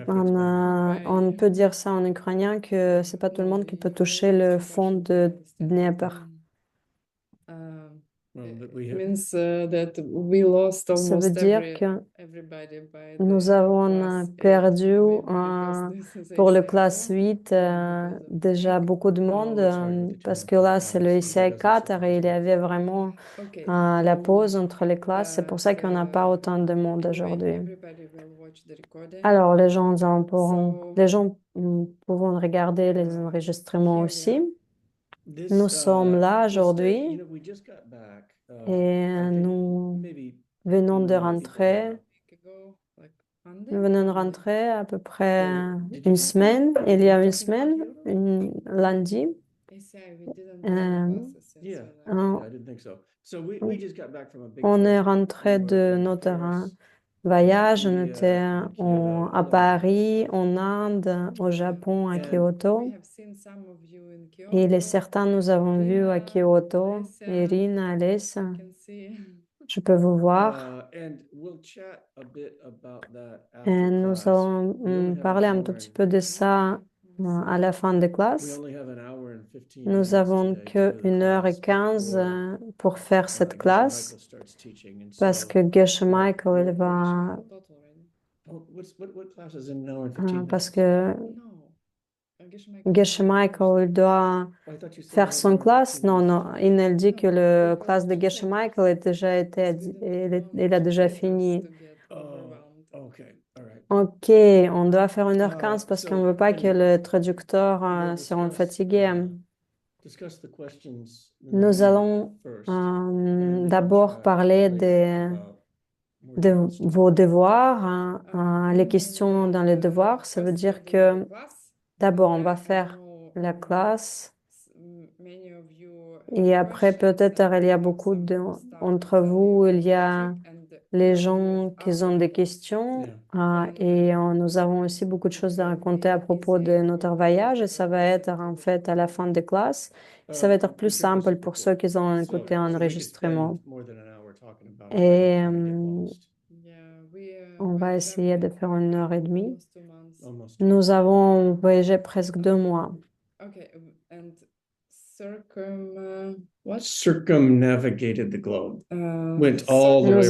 on peut dire ça en ukrainien que c'est pas tout le monde qui peut toucher le fond de Dnieper. Ça veut dire que nous avons perdu pour le classe 8 déjà beaucoup de monde parce que là c'est le ICI 4 et il y avait vraiment la pause entre les classes. C'est pour ça qu'on n'a pas autant de monde aujourd'hui. Alors les gens pourront regarder les enregistrements aussi. Nous sommes là aujourd'hui et nous venons de rentrer. Nous venons de rentrer à peu près une semaine, il y a une semaine, lundi. Euh, on on est rentré de notre voyage. On était à Paris, en Inde, au Japon, à Kyoto. Et les certains nous avons vus à Kyoto. Irina, Alessa, je peux vous voir. Et nous allons parler un tout petit peu de ça à la fin de classe. Nous avons que 1h15 pour faire cette classe parce que Geshe Michael il va parce que Geshe Michael il doit faire son classe. Non, non, il dit que le classe de Geshe Michael a déjà été il a déjà fini. Ok, on doit faire 1h15 parce qu'on ne veut pas que le traducteur soit fatigué. Nous allons d'abord parler de vos devoirs, les questions dans les devoirs. Ça veut dire que d'abord, on va faire la classe et après, peut-être, il y a beaucoup entre vous, il y a les gens qui ont des questions et nous avons aussi beaucoup de choses à raconter à propos de notre voyage et ça va être en fait à la fin de classe. Ça va être plus simple pour ceux qui ont écouté l'enregistrement. Et on va essayer de faire 1h30. Nous avons voyagé presque 2 mois. Nous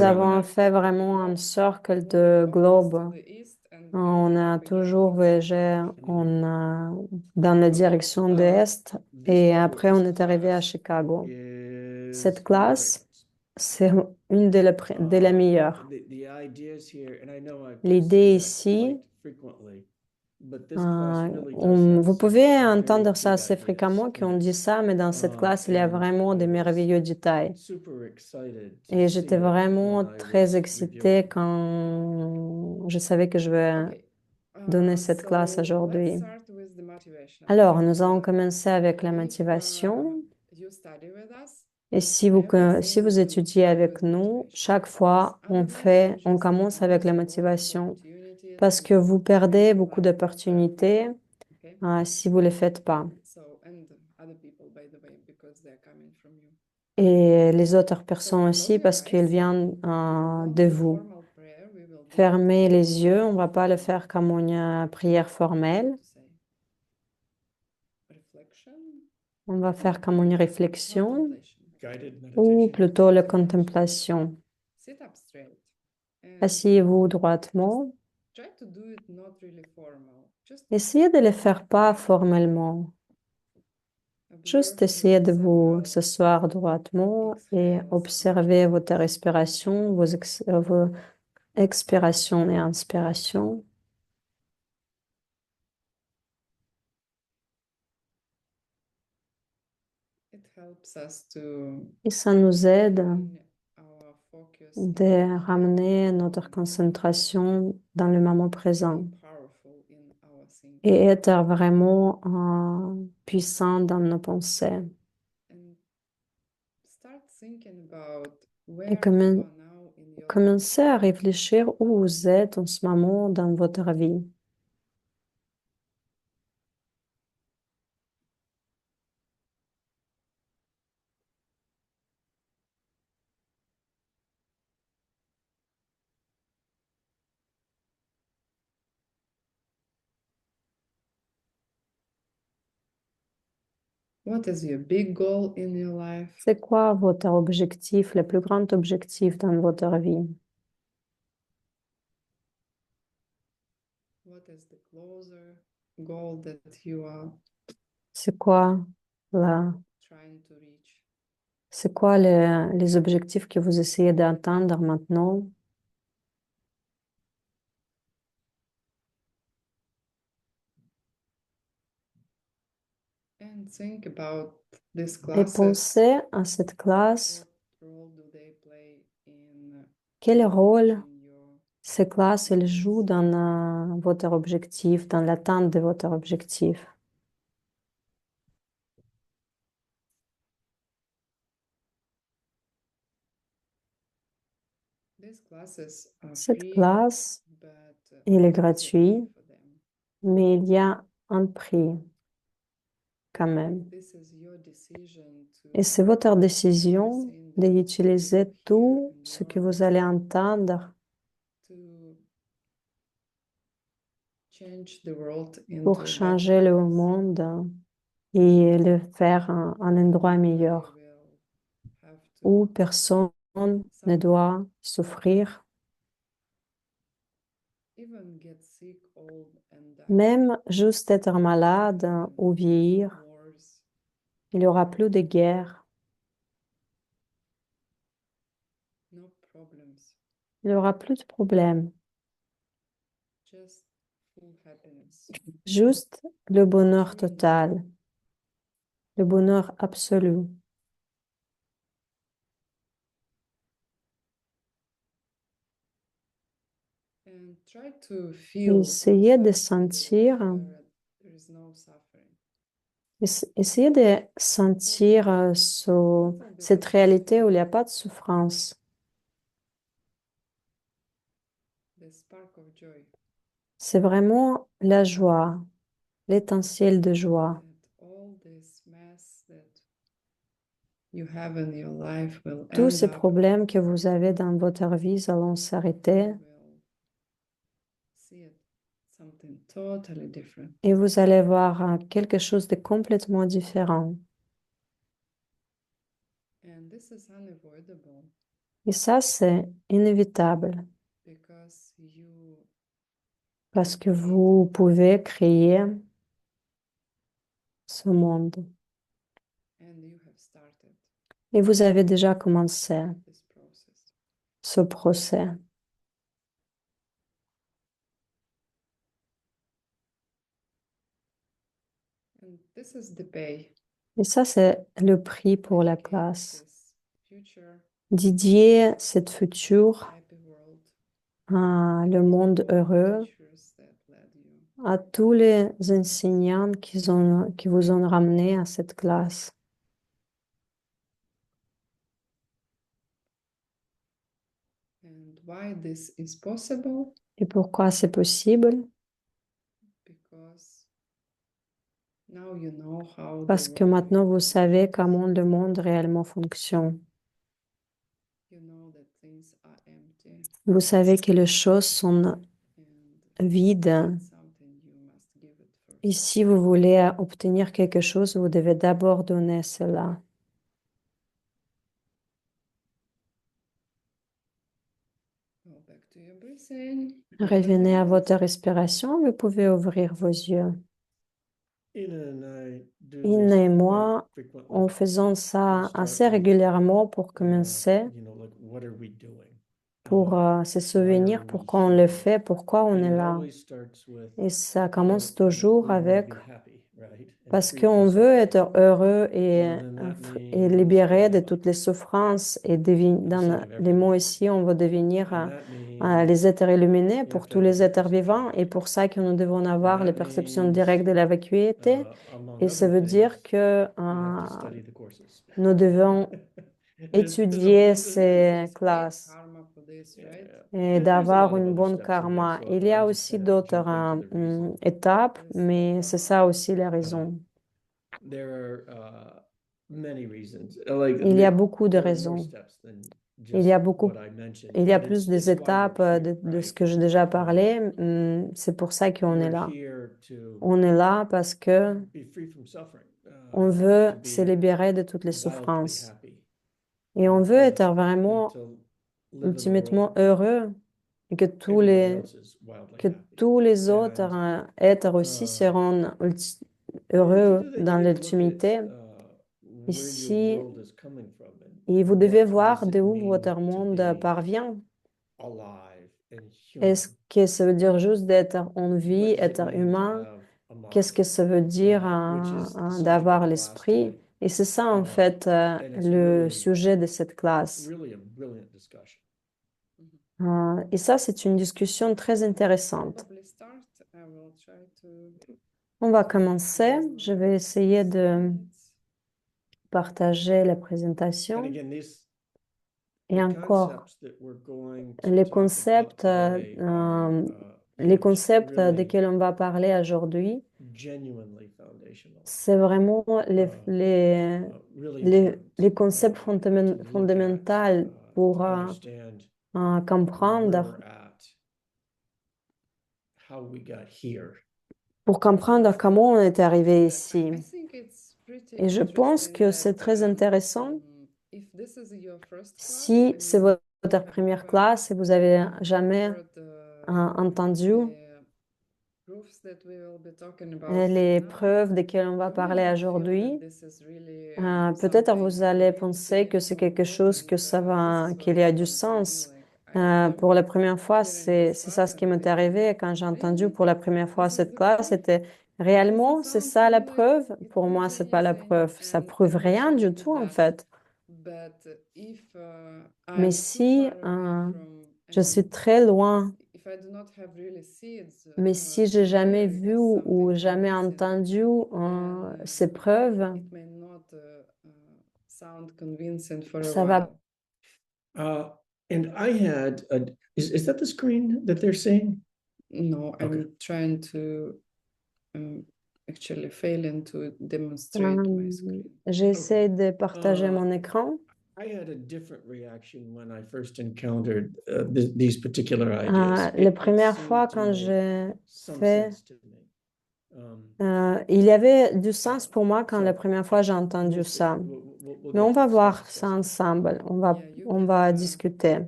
avons fait vraiment un cercle de globe. On a toujours voyagé dans la direction de l'Est et après on est arrivé à Chicago. Cette classe, c'est une de les meilleures. L'idée ici, vous pouvez entendre ça assez fréquemment qu'on dit ça, mais dans cette classe, il y a vraiment des merveilleux détails. Et j'étais vraiment très excitée quand je savais que je vais donner cette classe aujourd'hui. Alors, nous allons commencer avec la motivation. Et si vous étudiez avec nous, chaque fois, on commence avec la motivation parce que vous perdez beaucoup d'opportunités si vous ne le faites pas. Et les autres personnes aussi parce qu'elles viennent de vous. Fermez les yeux, on ne va pas le faire comme une prière formelle. On va faire comme une réflexion ou plutôt la contemplation. Asseyez-vous droitement. Essayez de le faire pas formellement. Juste essayez de vous s'asseoir droitement et observer votre respiration, vos expirations et inspirations. Et ça nous aide de ramener notre concentration dans le moment présent et être vraiment puissant dans nos pensées. Et commencez à réfléchir où vous êtes en ce moment dans votre vie. C'est quoi votre objectif, le plus grand objectif dans votre vie? C'est quoi là? C'est quoi les objectifs que vous essayez d'atteindre maintenant? Et pensez à cette classe. Quel rôle ces classes elles jouent dans votre objectif, dans l'atteinte de votre objectif? Cette classe, elle est gratuite, mais il y a un prix quand même. Et c'est votre décision d'utiliser tout ce que vous allez entendre pour changer le monde et le faire un endroit meilleur où personne ne doit souffrir. Même juste être malade ou vieillir, il n'y aura plus de guerre, il n'y aura plus de problèmes. Juste le bonheur total, le bonheur absolu. Essayez de sentir, essayez de sentir cette réalité où il n'y a pas de souffrance. C'est vraiment la joie, l'étincelle de joie. Tous ces problèmes que vous avez dans votre vie allont s'arrêter et vous allez voir quelque chose de complètement différent. Et ça, c'est inévitable parce que vous pouvez créer ce monde. Et vous avez déjà commencé ce procès. Et ça, c'est le prix pour la classe. Dédier cette future à le monde heureux, à tous les enseignants qui vous ont ramené à cette classe. Et pourquoi c'est possible? Parce que maintenant vous savez comment le monde réellement fonctionne. Vous savez que les choses sont vides. Et si vous voulez obtenir quelque chose, vous devez d'abord donner cela. Revenez à votre respiration, vous pouvez ouvrir vos yeux. Ina et moi, en faisant ça assez régulièrement pour commencer, pour se souvenir pourquoi on le fait, pourquoi on est là. Et ça commence toujours avec parce qu'on veut être heureux et libéré de toutes les souffrances. Et dans les mots ici, on veut devenir les êtres illuminés pour tous les êtres vivants. Et pour ça que nous devons avoir les perceptions directes de la vacuité. Et ça veut dire que nous devons étudier ces classes et d'avoir une bonne karma. Il y a aussi d'autres étapes, mais c'est ça aussi la raison. Il y a beaucoup de raisons. Il y a beaucoup, il y a plus des étapes de ce que j'ai déjà parlé. C'est pour ça qu'on est là. On est là parce que on veut se libérer de toutes les souffrances. Et on veut être vraiment ultimement heureux et que que tous les autres êtres aussi seront heureux dans l'ultimité. Ici, et vous devez voir de où votre monde parvient. Est-ce que ça veut dire juste d'être en vie, être humain? Qu'est-ce que ça veut dire d'avoir l'esprit? Et c'est ça, en fait, le sujet de cette classe. Et ça, c'est une discussion très intéressante. On va commencer. Je vais essayer de partager la présentation. Et encore, les concepts desquels on va parler aujourd'hui, c'est vraiment les concepts fondamentaux comprendre, pour comprendre comment on est arrivé ici. Et je pense que c'est très intéressant si c'est votre première classe et vous avez jamais entendu les preuves desquelles on va parler aujourd'hui. Peut-être vous allez penser que c'est quelque chose qu'il y a du sens. Pour la première fois, c'est ça ce qui m'est arrivé quand j'ai entendu pour la première fois cette classe. C'était réellement, c'est ça la preuve? Pour moi, c'est pas la preuve. Ça prouve rien du tout, en fait. Mais si je suis très loin, mais si j'ai jamais vu ou jamais entendu ces preuves, ça va. And I had is that the screen that they're seeing? No, I'm Okay. trying to actually failing to demonstrate my screen. J'essaie de partager mon écran. I had a different reaction when I first encountered these particular La ideas. première fois quand j'ai fait, il y avait du sens pour moi quand la première fois j'ai entendu ça. Mais on va voir ça ensemble. On va discuter.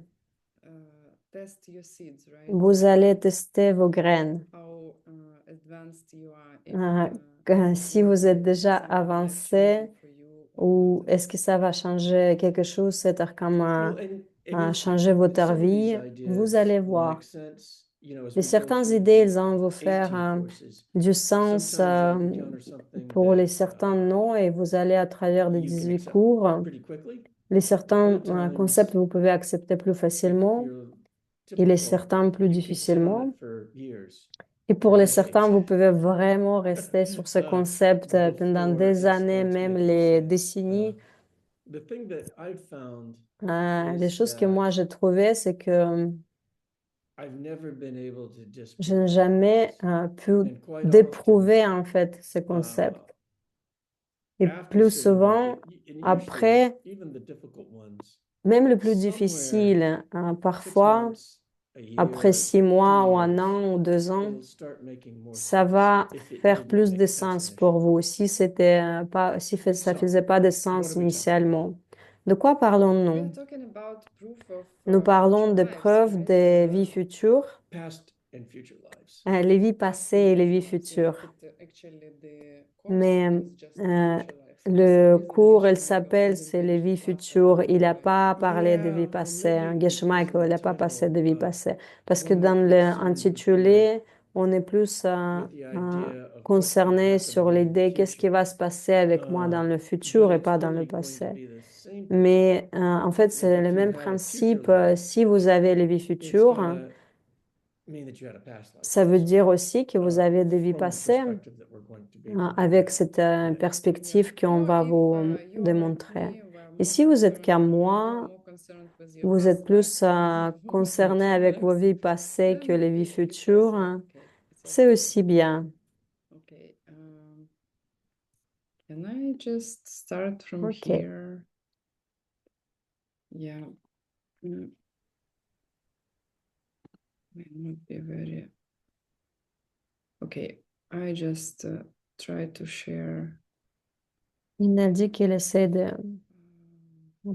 Test your seeds, right? Vous allez tester vos graines. How advanced you are Si vous êtes déjà avancé ou est-ce que ça va changer quelque chose, c'est-à-dire comme changer votre vie, vous allez voir. Et certaines idées, elles vont vous faire du sens pour les certains non, et vous allez à travers des 18 cours. Les certains concepts, vous pouvez accepter plus facilement et les certains plus difficilement. Et pour les certains, vous pouvez vraiment rester sur ce concept pendant des années, même les décennies. Les choses que moi j'ai trouvées, c'est que je n'ai jamais pu d'éprouver en fait ce concept. Et plus souvent, après, même le plus difficile, parfois, après 6 mois ou un an ou 2 ans, ça va faire plus de sens pour vous si ça faisait pas de sens initialement. De quoi parlons-nous? Nous parlons de preuves des vies futures, les vies passées et les vies futures. Mais le cours, il s'appelle, c'est les vies futures. Il n'a pas parlé de vies passées. Geshe Michael, il n'a pas passé de vies passées. Parce que dans l'intitulé, on est plus concerné sur l'idée qu'est-ce qui va se passer avec moi dans le futur et pas dans le passé. Mais en fait, c'est le même principe. Si vous avez les vies futures, ça veut dire aussi que vous avez des vies passées avec cette perspective qu'on va vous démontrer. Et si vous êtes comme moi, vous êtes plus concerné avec vos vies passées que les vies futures, c'est aussi bien. Okay. Can I just start from here? Yeah. May not be very. Okay. I just try to share Il a dit qu'il essaie de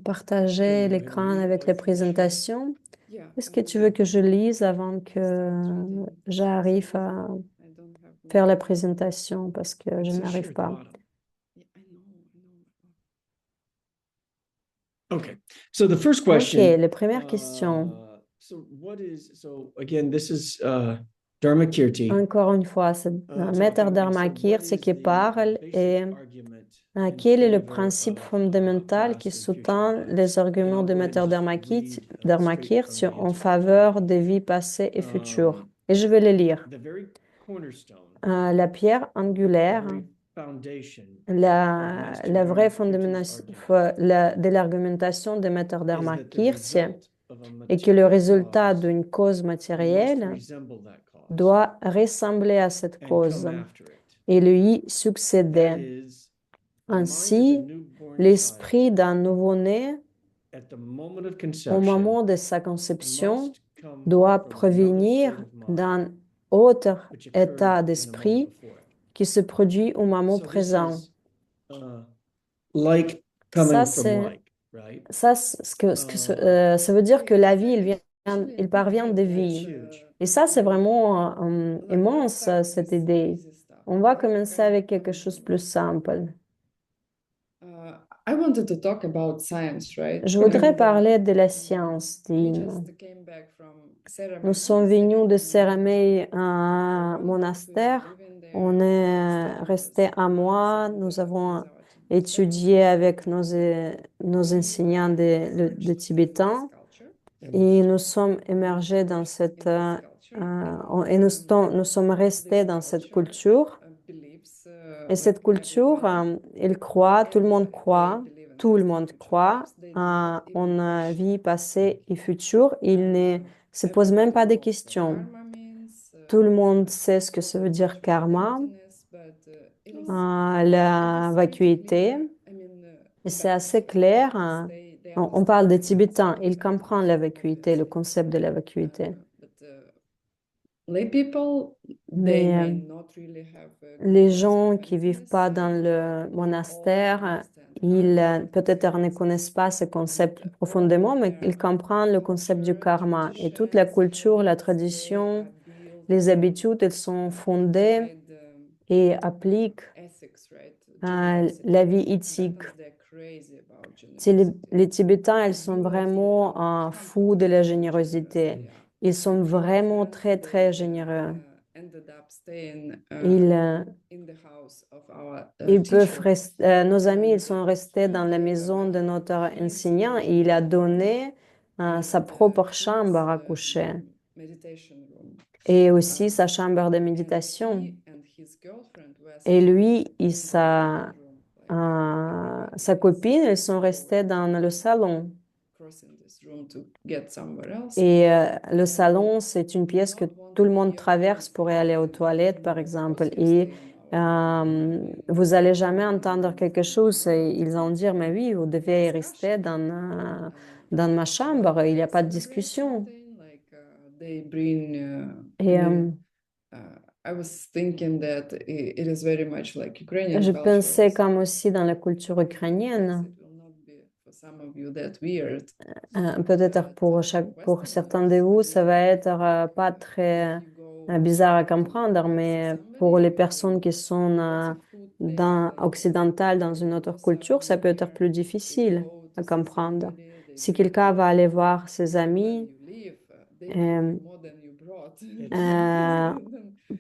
partager l'écran avec les présentations. Yeah, Est-ce que tu veux que je lise avant que j'arrive à I don't have faire la my- présentation parce que je It says n'arrive share at the pas. bottom. Yeah, I know. Okay, so the first Ok, question. la première question. So again, this is Dharma Kirti. Encore une fois, c'est un maître Dharmakirti qui parle et quel est le principe fondamental qui sous-tend les arguments de maître Dharmakirti en faveur des vies passées et futures. Et je vais les lire. La pierre angulaire, la vraie fondamentation de l'argumentation de maître Dharmakirti est que le résultat d'une cause matérielle doit ressembler à cette cause et lui succéder. Ainsi, l'esprit d'un nouveau-né, au moment de sa conception, doit provenir d'un autre état d'esprit qui se produit au moment présent. Like Ça, coming from c'est like, right? ça, ça veut dire que la vie, il parvient de vie. Et ça, c'est vraiment immense, cette idée. On va commencer avec quelque chose de plus simple. I wanted to talk about science, right? Je voudrais parler de la science, We Dean. just came back from Nous sommes venus de Céramais à un monastère. On est resté un mois. Nous avons étudié avec nos enseignants de tibétain et nous sommes émergés dans et nous sommes restés dans cette culture. Et cette culture, il croit, tout le monde croit en vie passée et future. Il ne se pose même pas de questions. Tout le monde sait ce que ça veut dire karma, la vacuité. Et c'est assez clair. On parle des Tibétains, ils comprennent la vacuité, le concept de la vacuité. Mais les gens qui vivent pas dans le monastère, ils peut-être ne connaissent pas ce concept plus profondément, mais ils comprennent le concept du karma. Et toute la culture, la tradition, les habitudes, elles sont fondées et appliquent la vie éthique. Les Tibétains, ils sont vraiment fous de la générosité. Ils sont vraiment très, très généreux. Ils peuvent rester, nos amis, ils sont restés dans la maison de notre enseignant et il a donné sa propre chambre à coucher et aussi sa chambre de méditation. Et lui et sa copine, ils sont restés dans le salon. Et le salon, c'est une pièce que tout le monde traverse pour aller aux toilettes, par exemple. Et vous allez jamais entendre quelque chose. Et ils vont dire, mais oui, vous devez rester dans ma chambre. Il n'y a pas de discussion. Et je pensais comme aussi dans la culture ukrainienne. Peut-être pour certains de vous, ça va être pas très bizarre à comprendre, mais pour les personnes qui sont occidentales dans une autre culture, ça peut être plus difficile à comprendre. Si quelqu'un va aller voir ses amis, euh,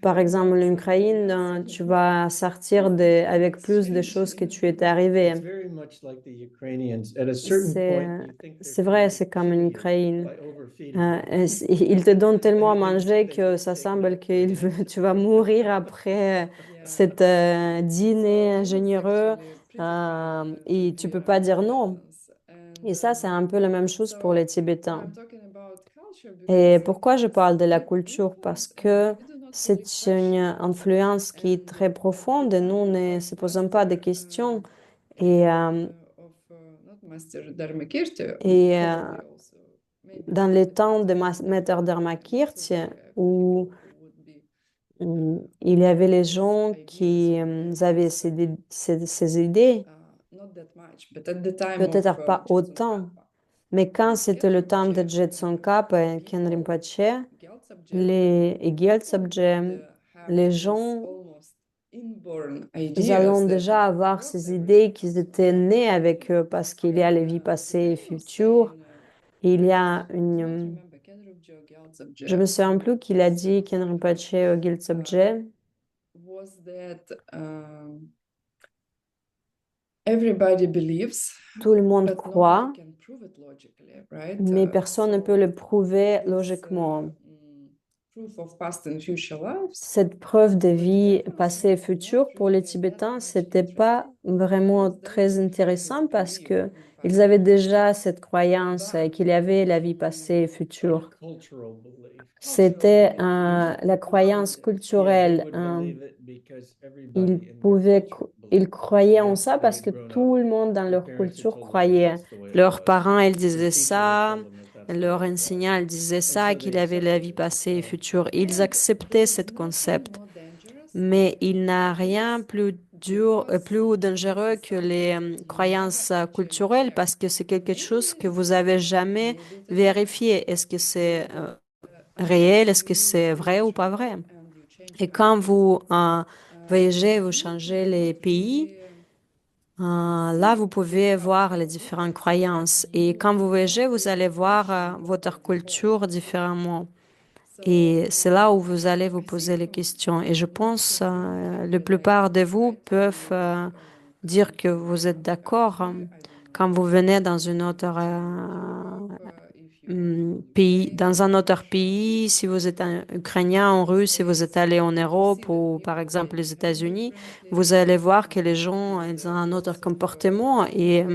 par exemple l'Ukraine, tu vas sortir avec plus de choses que tu étais arrivé. C'est vrai, c'est comme en Ukraine. Il te donne tellement à manger que ça semble que tu vas mourir après cet dîner généreux et tu peux pas dire non. Et ça, c'est un peu la même chose pour les Tibétains. Et pourquoi je parle de la culture? Parce que c'est une influence qui est très profonde et nous ne se posons pas de questions. Et dans les temps de Maître Dharmakirti, où il y avait les gens qui avaient ces idées, Peut-être pas autant, mais quand c'était le temps de Jetsun Kappa et Ken Rinpoche, et Gyaltsabje, les gens, ils allaient déjà avoir ces idées qu'ils étaient nés avec eux parce qu'il y a les vies passées et futures. Il y a une... Je me souviens plus qu'il a dit Ken Rinpoche au Gyaltsabje. Tout le monde croit, mais personne ne peut le prouver logiquement. Cette preuve de vie passée et future pour les Tibétains, c'était pas vraiment très intéressant parce que ils avaient déjà cette croyance qu'il y avait la vie passée et future. C'était la croyance culturelle. Ils croyaient en ça parce que tout le monde dans leur culture croyait. Leurs parents, ils disaient ça, leurs enseignants, ils disaient ça, qu'il y avait la vie passée et future. Ils acceptaient ce concept. Mais il n'a rien plus dur, plus dangereux que les croyances culturelles parce que c'est quelque chose que vous avez jamais vérifié. Est-ce que c'est réel? Est-ce que c'est vrai ou pas vrai? Et quand vous voyagez, vous changez les pays, là, vous pouvez voir les différentes croyances. Et quand vous voyagez, vous allez voir votre culture différemment. Et c'est là où vous allez vous poser les questions. Et je pense la plupart de vous peuvent dire que vous êtes d'accord quand vous venez dans une autre pays, dans un autre pays, si vous êtes un Ukrainien, en Russe, si vous êtes allé en Europe ou par exemple les États-Unis, vous allez voir que les gens ils ont un autre comportement et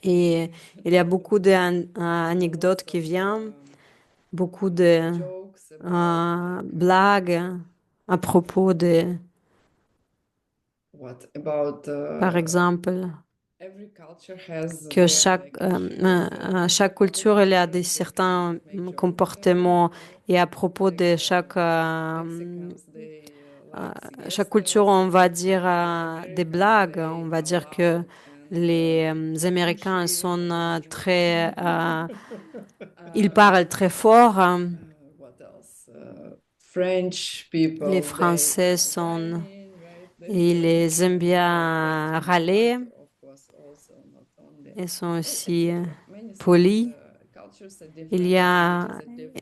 il y a beaucoup d'anecdotes qui viennent, beaucoup de blagues à propos de, par exemple, que chaque culture elle a des certains comportements et à propos de chaque culture on va dire des blagues, on va dire que les Américains sont ils parlent très fort, les Français sont ils aiment bien râler. Ils sont aussi polis. Il y a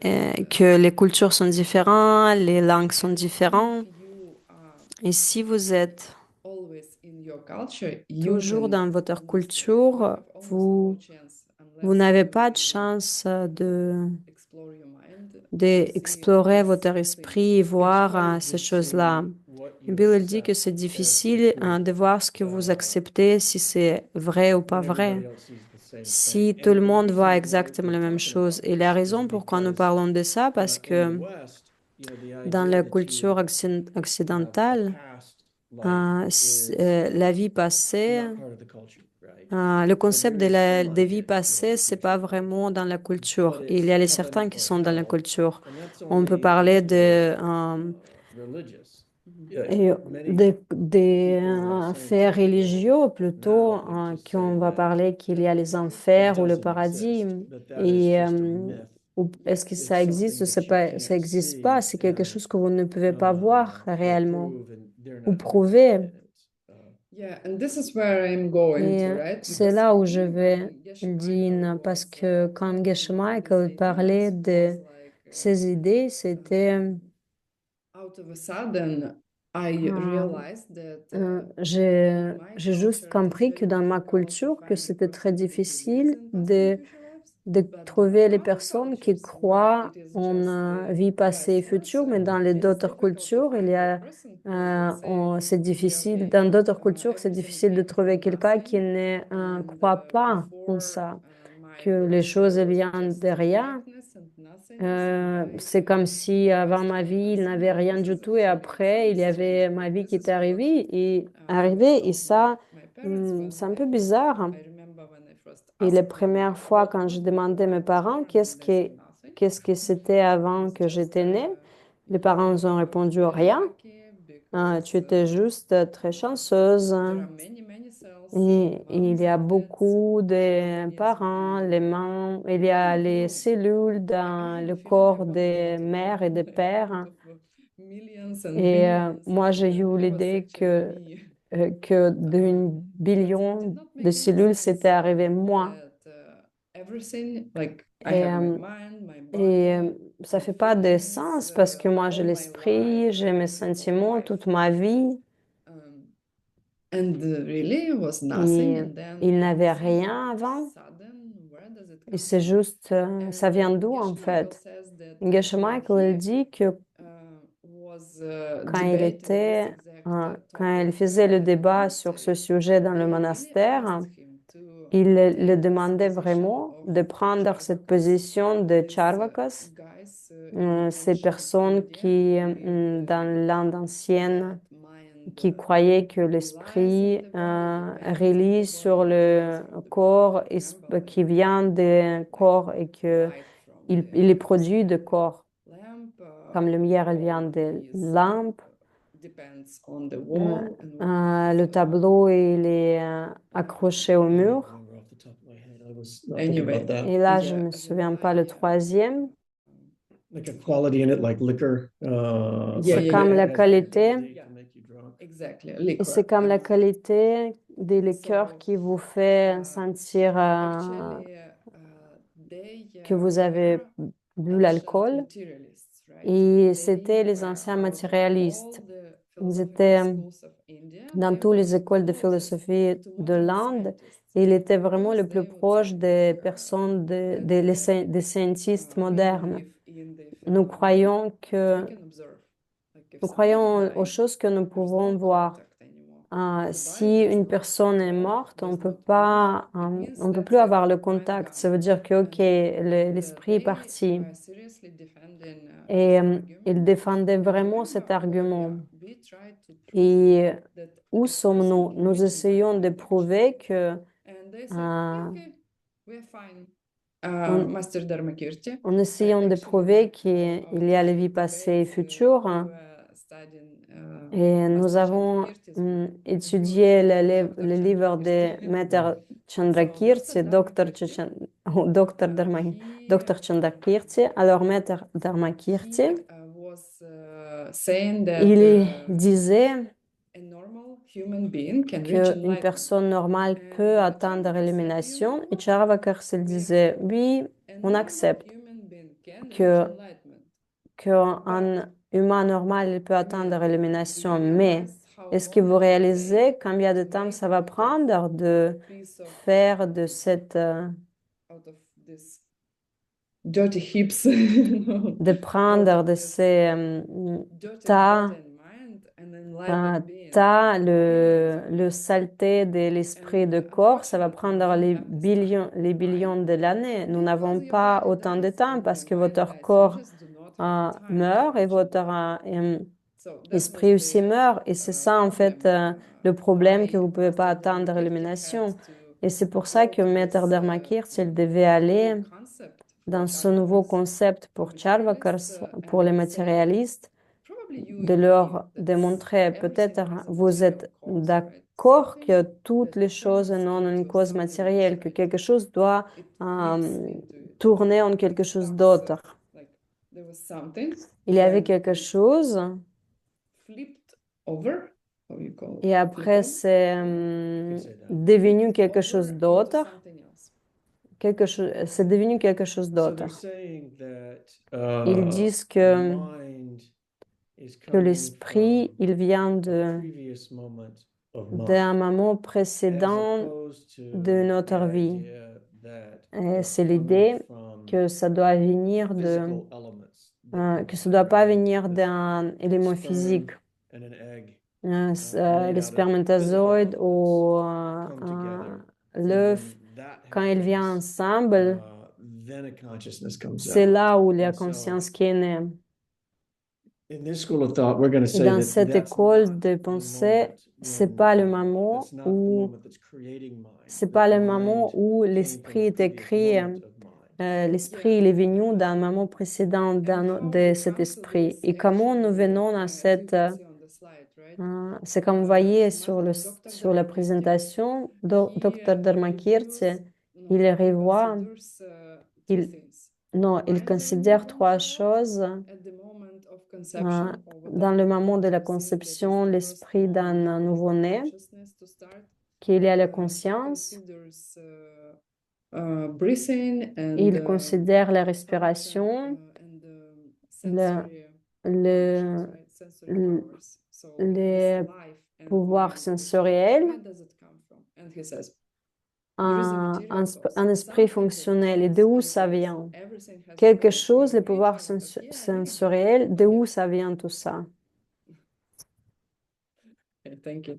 que les cultures sont différentes, les langues sont différentes. Et si vous êtes toujours dans votre culture, vous n'avez pas de chance d'explorer votre esprit et voir ces choses-là. Et Bill il dit que c'est difficile de voir ce que vous acceptez, si c'est vrai ou pas vrai. Si tout le monde voit exactement la même chose. Et la raison pourquoi nous parlons de ça, parce que dans la culture occidentale, la vie passée, le concept de vie passée, c'est pas vraiment dans la culture. Il y a les certains qui sont dans la culture. On peut parler des faits religieux plutôt, qu'on va parler qu'il y a les enfers ou le paradis. Et est-ce que ça existe ou ça existe pas? C'est quelque chose que vous ne pouvez pas voir réellement ou prouver. Et c'est là où je vais, Dean, parce que quand Geshe Michael parlait de ses idées, c'était j'ai juste compris que dans ma culture, que c'était très difficile de trouver les personnes qui croient en vie passée et future, mais dans les d'autres cultures, c'est difficile, dans d'autres cultures, c'est difficile de trouver quelqu'un qui ne croit pas en ça, que les choses viennent de rien. C'est comme si avant ma vie, il n'avait rien du tout et après, il y avait ma vie qui était arrivée et ça, c'est un peu bizarre. Et la première fois quand je demandais à mes parents qu'est-ce que c'était avant que j'étais née, les parents ont répondu rien. Tu étais juste très chanceuse. Et il y a beaucoup de parents, les mains, il y a les cellules dans le corps des mères et des pères. Et moi, j'ai eu l'idée que d'un billion de cellules, c'était arrivé moi. Et, ça fait pas de sens parce que moi, j'ai l'esprit, j'ai mes sentiments toute ma vie. Et il n'avait rien avant. Et c'est juste, ça vient d'où en fait? Geshe Michael, il dit que quand il était, quand il faisait le débat sur ce sujet dans le monastère, il le demandait vraiment de prendre cette position de Charvakas, ces personnes qui, dans l'Inde ancienne, qui croyaient que l'esprit relie sur le corps qui vient du corps et que il est produit de corps. Comme la lumière, elle vient de lampe. Le tableau, il est accroché au mur. Et là, je ne me souviens pas le troisième. Like a quality in it, like liquor. C'est comme la qualité. Exactly. Et c'est comme la qualité des liqueurs qui vous fait sentir que vous avez bu l'alcool. Et c'était les anciens matérialistes. Ils étaient dans toutes les écoles de philosophie de l'Inde. Et il était vraiment le plus proche des personnes, des scientistes modernes. Nous croyons aux choses que nous pouvons voir. Si une personne est morte, on peut plus avoir le contact. Ça veut dire que, OK, l'esprit est parti. Et il défendait vraiment cet argument. Et où sommes-nous? Nous essayons de prouver que en essayant de prouver qu'il y a la vie passée et future. Et nous avons étudié le livre de Maître Chandrakirti, Dr. Chandrakirti. Alors, Maître Dharmakirti, il disait qu'une personne normale peut atteindre l'élimination. Et Charvakar se disait, oui, on accepte qu'un humain normal il peut atteindre l'élimination, mais est-ce que vous réalisez combien de temps ça va prendre de faire de cette de prendre de ces tas le saleté de l'esprit de corps, ça va prendre les billions de l'année. Nous n'avons pas autant de temps parce que votre corps meurt et votre esprit aussi meurt. Et c'est ça, en fait, le problème que vous ne pouvez pas atteindre l'élimination. Et c'est pour ça que Maître Dharmakirti, il devait aller dans ce nouveau concept pour Charvakars, pour les matérialistes, de leur démontrer, peut-être vous êtes d'accord que toutes les choses n'ont une cause matérielle, que quelque chose doit tourner en quelque chose d'autre. Il y avait quelque chose et après c'est devenu quelque chose d'autre. C'est devenu quelque chose d'autre. Ils disent que l'esprit, il vient d'un moment précédent de notre vie. Et c'est l'idée que ça doit venir que ça doit pas venir d'un élément physique. Les spermatozoïdes ou l'œuf, quand ils viennent ensemble, c'est là où la conscience qui est née. Et dans cette école de pensée, c'est pas le moment où l'esprit est écrit. L'esprit, il est venu d'un moment précédent de cet esprit. Et comment nous venons à cette C'est comme vous voyez sur la présentation, Dr. Dharmakirti, il revoit, il, non, il considère trois choses. Dans le moment de la conception, l'esprit d'un nouveau-né, qu'il y a la conscience, il considère la respiration, le, le, le- les pouvoirs sensoriels, un esprit fonctionnel. Et de où ça vient? Quelque chose, les pouvoirs sensoriels, de où ça vient tout ça? Thank you.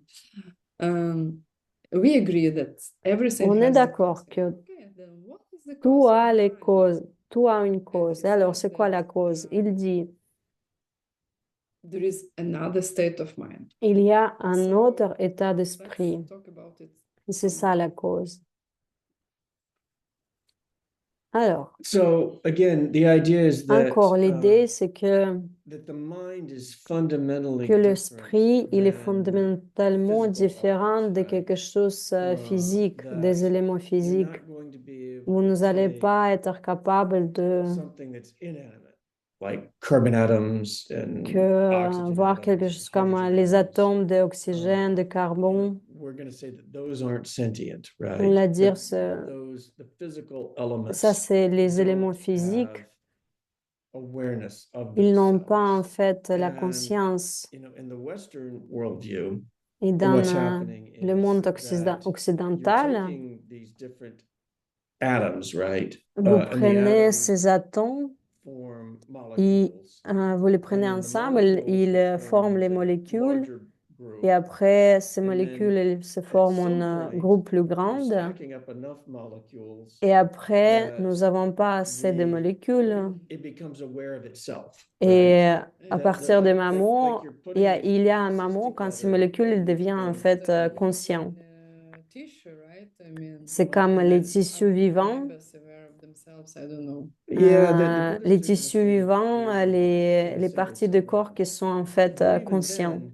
We agree that everything On est has a d'accord cause. que Okay, then what is the tout cause a of les mind? causes, tout a une cause. he Alors, said c'est quoi la that, cause? Il dit, there is another state of mind. il y a un So, autre état d'esprit. Let's talk about it. Et c'est ça la cause. Alors, So again, the idea is that encore, l'idée, c'est that the mind is fundamentally que different l'esprit, il est than fondamentalement physical différent de objects, quelque chose physique, that des éléments you're physiques. not going to be able Vous to n'allez take pas être capable de something that's inanimate, like carbon atoms and oxygen voir quelque atoms, chose comme hydrogen les atoms. atomes d'oxygène, de carbone. We're going to say that those aren't sentient, right? On va dire The physical elements ça, c'est les éléments don't physiques. have awareness of Ils n'ont pas en themselves. fait la And, conscience. you know, in the Western worldview, Et dans what's happening le is monde that you're occidental, taking these different atoms, right? vous And the prenez atoms ces atomes form et molecules. vous les prenez And then the ensemble, molecules ils will forment form les into molécules. larger groups. Et après, ces And molécules, then elles se at forment en some un point, groupe plus you're grand. stacking up enough molecules Et après, that nous n'avons pas assez de molécules. it becomes aware of itself, Et right? à partir des Like moments, you're il y a, putting il y a un pieces moment quand ces together molécules elles deviennent en of fait conscients. Tissue, right? I mean, C'est comme and les then tissus are vivants. members aware of themselves? I don't know. Yeah, the Buddhists Les are gonna tissus say that vivants, there's a lot les in a parties single de cell corps qui member. sont en fait But even conscients. then,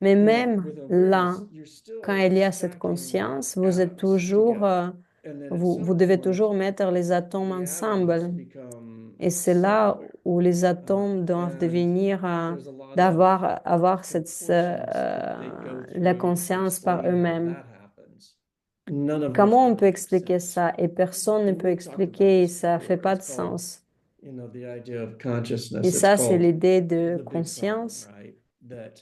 Mais you know, même with là, awareness, you're still quand il y a cette stacking conscience, vous êtes atoms toujours, together. And then at vous some devez point, toujours mettre les atomes the atoms ensemble. become Et c'est là self-aware. où les atomes doivent And devenir, there's a lot of avoir proportions that they go la through to conscience par explain how eux-mêmes. that happens. None of which Comment on really peut makes expliquer sense. ça? Et personne ne And peut we've talked about expliquer et this ça fait before. pas It's de called, sens. you know, the idea of consciousness. Et It's ça, c'est called l'idée de the big problem, conscience. right? That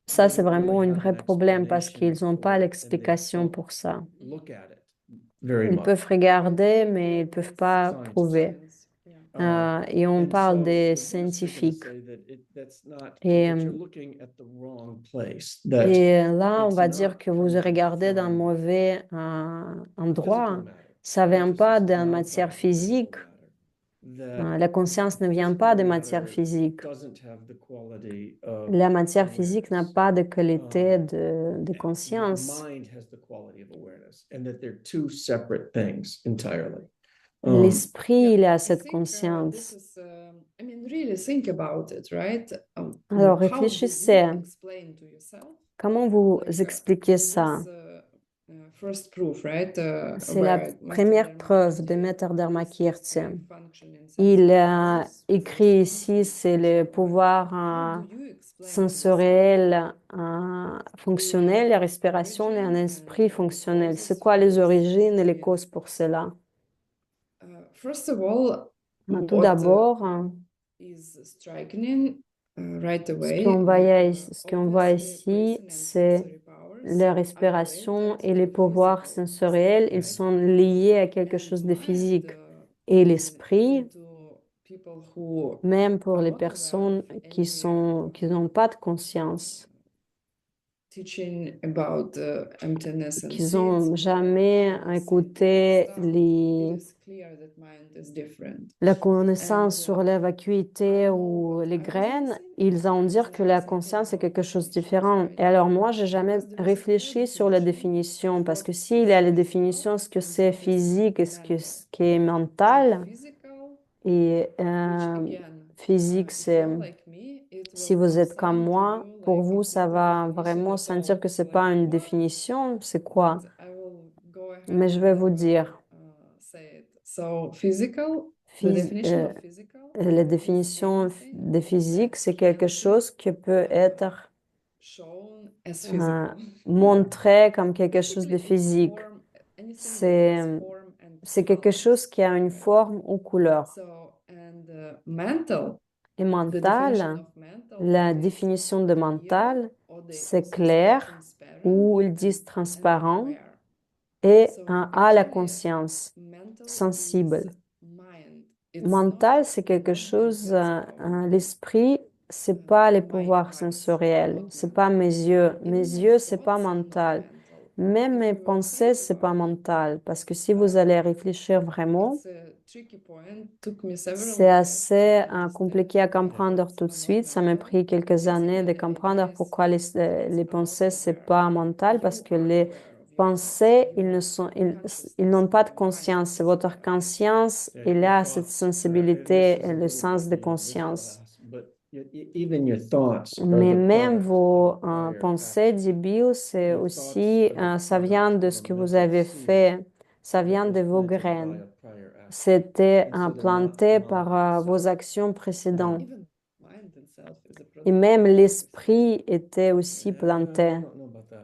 Ça, they c'est don't really vraiment un have vrai an problème parce explanation qu'ils n'ont for pas it, and they l'explication don't pour ça. look at it very Ils much. peuvent regarder, mais ils ne peuvent pas Scientists. prouver. Yeah. Et on And parle so des the Buddhists are going to scientifiques. say that that's not, Et, that you're looking at the wrong place. That et là, on it's va dire not que vous coming regardez d'un from mauvais endroit. physical matter. Ça ne vient pas Consciousness is de not matière about the physical physique. matter. That La conscience ne vient pas de matière physique. doesn't have the quality of La matière physique n'a awareness. pas de qualité de conscience. Mind has the quality of awareness, and that they're two separate things entirely. L'esprit, il a I cette think, conscience. this is, I mean, really think about it, right? Alors, How do you réfléchissez. explain to yourself Comment vous like, expliquez ça? this first proof, right? C'est la Where Mr. première preuve de Dharmakirti Maître Dharmakirti. functioning Il sensory powers écrit with ici, some c'est le pouvoir How do you explain to yourself sensoriel fonctionnel, la respiration et un esprit fonctionnel. C'est quoi les origines et les causes pour cela? First of all, Tout what d'abord, is striking right ce away, qu'on voit, like, ce qu'on voit ici, c'est la respiration et les pouvoirs sensoriels, ils sont liés à quelque chose de physique. Et l'esprit, même pour les personnes qui n'ont pas de conscience, teaching about emptiness and qui n'ont seeds, jamais écouté la connaissance sur la vacuité ou les graines, ils vont dire que la conscience est quelque chose de différent. Et alors moi, j'ai jamais réfléchi sur la définition, parce que s'il y a la définition, ce que c'est physique et ce qui est mental, et physique, c'est Si vous êtes comme moi, pour vous, ça va vraiment sentir que c'est pas une définition, c'est quoi? Mais je vais vous dire. So physical, the Phys- definition euh, of physical la is définition anything de physique, c'est that quelque can chose qui peut être shown as euh, physical. montré comme quelque chose de Basically, it's physique. form, anything that C'est, has form and c'est quelque colors. chose qui a une forme ou couleur. So, and mental, Et the definition mental, of mental la is définition de clear, mental, or they c'est also say clair, transparent ou ils disent and transparent, aware. et So à la actually, conscience, mental sensible. is mind. It's Mental, not c'est quelque not the chose, physical l'esprit, c'est pas les my pouvoirs eyes, sensoriels, not c'est pas mental. mes yeux. Even Mes my yeux, c'est pas thoughts are not mental. mental. Même If mes you will pensées, think c'est pas about it, mental. Parce que si vous allez réfléchir vraiment, it's a tricky point. Took me several c'est years assez to understand compliqué à my comprendre thoughts tout de are not suite. Ça m'a mental. pris quelques années de Basically, comprendre ideas pourquoi les it's pensées, out c'est aware. pas mental. Parce You que are les aware of your pensées, thoughts. ils ne Your sont, consciousness ils n'ont pas de or mind conscience. C'est is votre aware. conscience, Yeah, il your a cette thoughts, and sensibilité, this is a le little sens bit de beyond this conscience. class, but even your thoughts are Mais the même product vos of prior pensées, dit action. Bill, c'est Your thoughts aussi, are the ça vient product de of ce a que vous mental avez seed fait, ça that vient was de vos planted by graines. a prior action. C'était And so they're not implanté mind par vos itself. actions précédentes. Even mind itself is a Et product même of l'esprit était aussi I planté. don't know about that.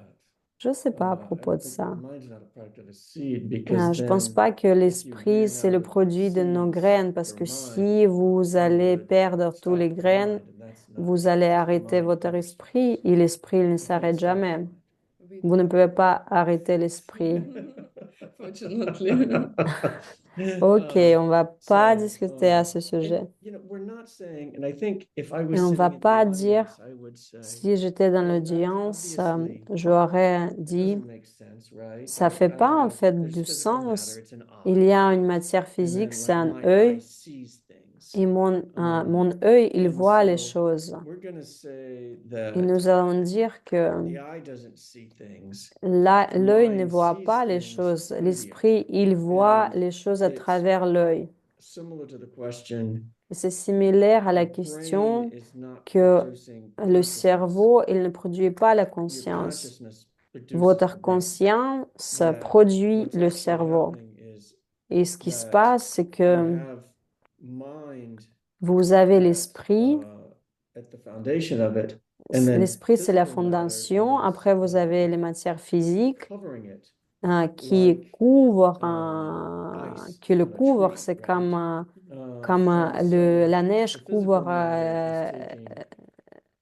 Je ne sais pas à I propos don't de think ça. the mind's not a product of a seed because Je ne pense then pas que if you l'esprit, ran c'est out le of produit de nos seeds graines, parce for que mind, si vous you allez would perdre tous les stop the graines, mind, and that's not vous allez the arrêter mind votre never esprit, stops. et l'esprit il ne You can't s'arrête stop the jamais. mind. Vous ne pouvez pas arrêter l'esprit. Fortunately. Ok, on va pas discuter à ce And sujet. we're not saying, and I think if I was Et on va sitting in the pas dire, audience, I would say, si j'étais dans well, that l'audience, obviously j'aurais it dit, doesn't make sense, right? ça fait pas en fait There's du physical matter, sens. it's an Il y eye. a une matière And physique, then c'est like un my eye œil, sees things. et mon œil, il And voit les so choses. we're going to say Et that nous allons dire que the eye doesn't see things. The l'œil ne mind voit sees pas les things choses. through the eye. L'esprit, il voit And les choses à it's travers l'œil. similar to the question, Et c'est similaire à la the brain question is not que producing le consciousness. cerveau, il ne produit pas la Your conscience. consciousness produces the Votre brain. conscience That produit what's le actually cerveau. happening is Et ce qui se that passe, c'est you que have mind vous avez at, l'esprit. at the foundation of it, and then L'esprit, c'est la physical matter fondation. is Après, vous avez les matières physiques covering it, qui like couvrent, ice qui le on a couvrent. tree, C'est right? comme And so la neige the physical couvre matter is taking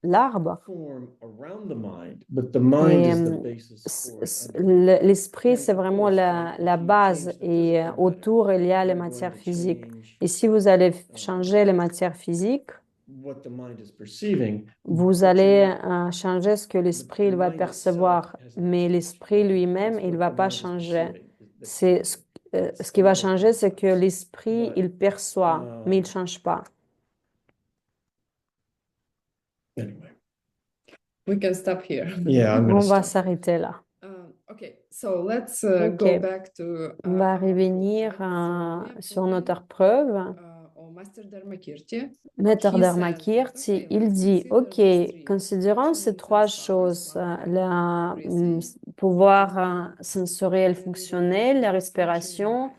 l'arbre. form around the mind, but the mind Et is the basis for it underneath. l'esprit, And c'est of vraiment course, like la if you base. change the Et physical matter, autour, il y a les you're going matières to physiques. change Et si vous allez changer les matières physiques, what the mind is perceiving, vous but allez you're changer ce que but l'esprit the il va mind itself percevoir. has not Mais changed, l'esprit right? lui-même, It's il what va the pas mind is changer. perceiving that's C'est changing. ce qui va Similar changer, c'est que concepts, l'esprit, but il perçoit, mais il change pas. anyway, We can stop here. yeah, I'm going On to va stop. s'arrêter là. Okay, so let's Ok. go back to On va our revenir proof, right? So we are sur proving, notre preuve. Master Dharmakirti. Maître He Dharmakirti, says that, okay, il let's dit, consider OK, these three considérons ces functioning trois sense powers, choses, one le breathing, pouvoir sensoriel and the fonctionnel, la functioning respiration mind.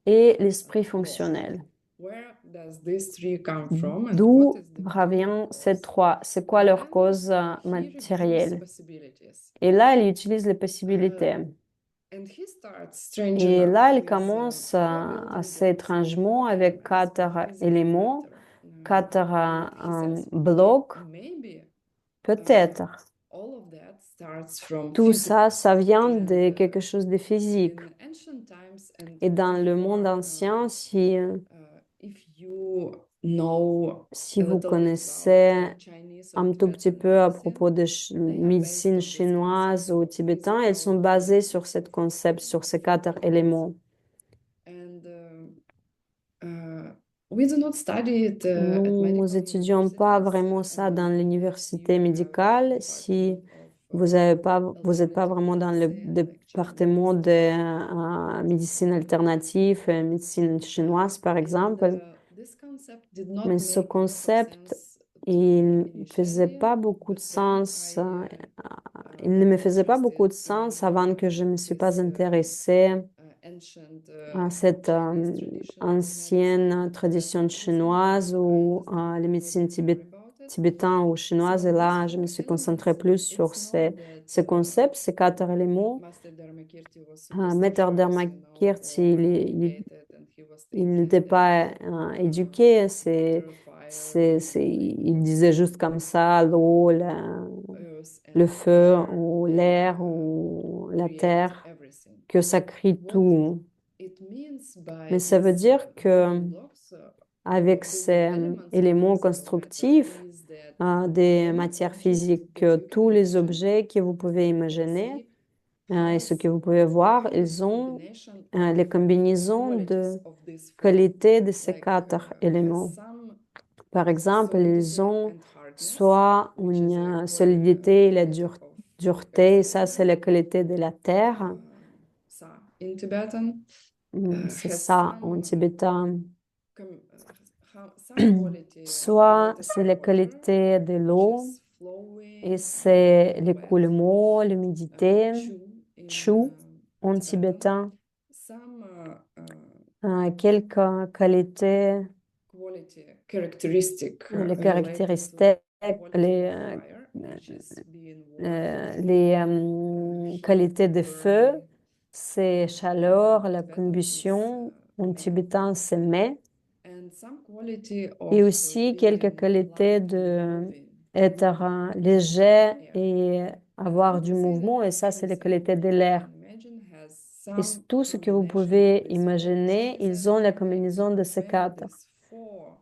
et l'esprit Both. fonctionnel. Where does these three come from and what D'où is the provient ces cause? trois? C'est quoi And leur then cause he reveals matérielle? possibilities. Et là, il utilise les possibilités. And he starts, strange Et enough, là, il with commence four building assez blocks, étrangement four avec elements, quatre physical éléments, matter. quatre And he says, blocs. okay, maybe Peut-être. all of that starts from Tout ça, physical. ça vient de And, quelque chose de physique. in ancient times and Et dans le monde before, ancien, if you know si a vous little bit about connaissez Chinese or un tout petit Tibetan peu à medicine, propos de they are based médecine on this chinoise concept ou of tibétain, elles sont physical basées sur elements. ce concept, sur ces quatre éléments. And we do not study it at Nous medical étudions pas universities vraiment ça dans unless l'université you have médicale si department vous of n'êtes pas, vous êtes pas alternative vraiment dans le medicine, like département Chinese de or médecine alternative, médecine chinoise par and exemple. this concept did not Mais ce make a lot of concept sense il faisait pas beaucoup de sens. Il ne me faisait pas beaucoup de sens avant que je ne me suis pas intéressée à cette ancienne tradition chinoise ou les médecines tibétaines ou chinoises. Et là, je me suis concentrée plus sur ces concepts, ces 4 éléments. Maître Dharmakirti, il n'était pas éduqué, il disait juste comme ça, l'eau, le feu, ou l'air, ou la terre, que ça crée tout. Mais ça veut dire que avec ces éléments constructifs des matières physiques, que tous les objets que vous pouvez imaginer et ce que vous pouvez voir, ils ont les combinaisons de qualité de ces 4 éléments. Par exemple, ils ont soit une solidité et la dureté, ça c'est la qualité de la terre. C'est ça en tibétain. Soit c'est la qualité de l'eau et c'est l'écoulement, l'humidité, chu en tibétain. Quelques qualités, les caractéristiques, les qualités de feu, c'est chaleur, la combustion, en tibétain c'est mets, et aussi quelques qualités de être léger et avoir du mouvement, et ça c'est les qualités de l'air. Et tout ce que vous pouvez imaginer, ils ont la combinaison de ces 4.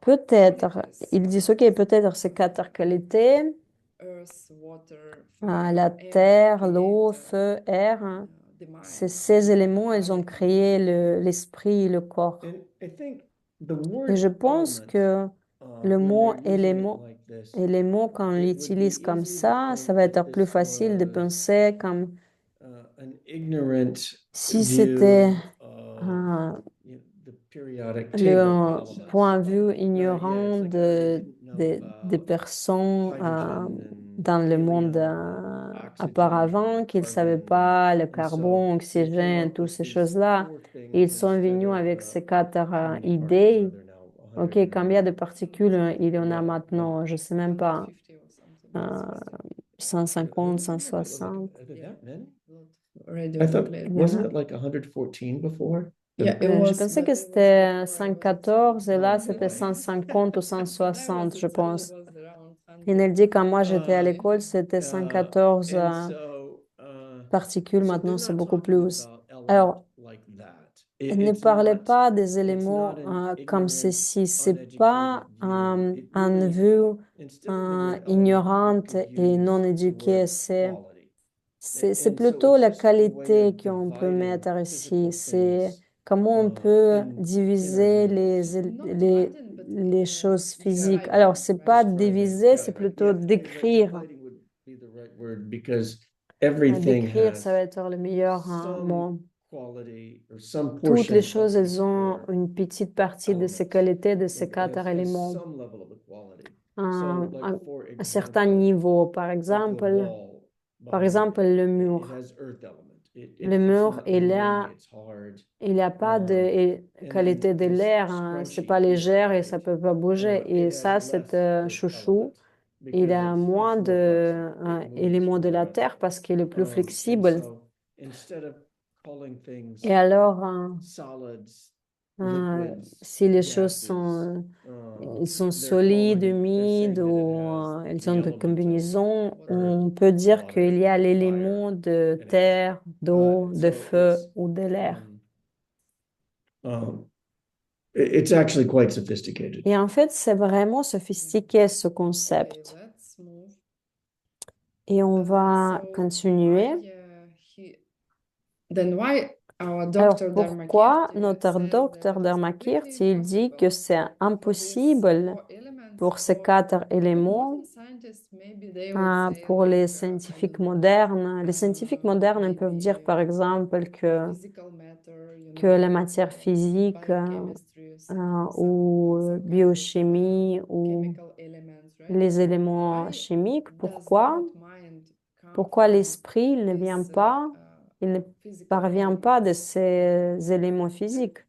Peut-être, ils disent, OK, peut-être ces 4 qualités, la terre, l'eau, feu, air, ces éléments, ils ont créé l'esprit et le corps. Et je pense que le mot élément, quand on l'utilise comme ça va être plus facile de penser comme si c'était le point de vue ignorant des personnes dans le monde auparavant, qu'ils ne savaient pas le carbone, l'oxygène, toutes ces choses-là. Et ils sont venus avec ces 4 idées. OK, combien de particules il y en a maintenant? Je ne sais même pas. 150, 160. I thought, wasn't it like 114 before? Je pensais que c'était 114 et là c'était 150 ou 160, je pense. Il dit quand moi j'étais à l'école, c'était 114 particules, maintenant c'est beaucoup plus. Alors, il ne parlait pas des éléments comme ceci. C'est pas un vue ignorante et non éduquée. C'est plutôt la qualité qu'on peut mettre ici. C'est comment on peut diviser les choses physiques. Alors, c'est pas diviser, c'est plutôt décrire. Décrire, ça va être le meilleur mot. Toutes les choses, elles ont une petite partie de ces qualités, de ces 4 éléments. À certains niveaux, par exemple, le mur. Le mur, il n'y a pas de qualité de l'air, c'est pas léger et ça peut pas bouger. Et ça, c'est chouchou. Il a moins d'éléments de la terre parce qu'il est plus flexible. Et alors, si les choses ils sont solides, humides ou elles ont des combinaisons, on peut dire qu'il y a l'élément de terre, d'eau, de feu ou de l'air. It's actually quite sophisticated. Et en fait, c'est vraiment sophistiqué ce concept. Et on va continuer. Alors, pourquoi notre docteur Dharmakirti, il dit que c'est impossible pour ces 4 éléments pour les scientifiques modernes? Les scientifiques modernes ils peuvent dire, par exemple, que la matière physique ou biochimie ou les éléments chimiques. Pourquoi? Pourquoi l'esprit, il ne vient pas, il ne parvient pas de ces éléments physiques?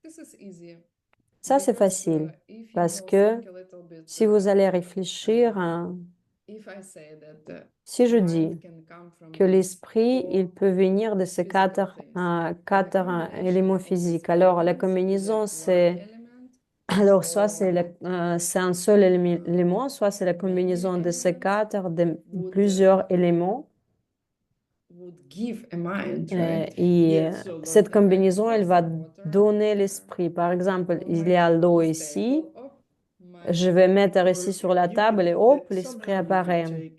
Ça, c'est facile, parce que si vous allez réfléchir, si je dis que l'esprit, il peut venir de ces quatre éléments physiques, alors la combinaison, alors soit c'est un seul élément, soit c'est la combinaison de ces quatre, de plusieurs éléments. Et cette combinaison, elle va donner l'esprit. Par exemple, il y a l'eau ici. Je vais mettre ici sur la table et hop, l'esprit apparaît.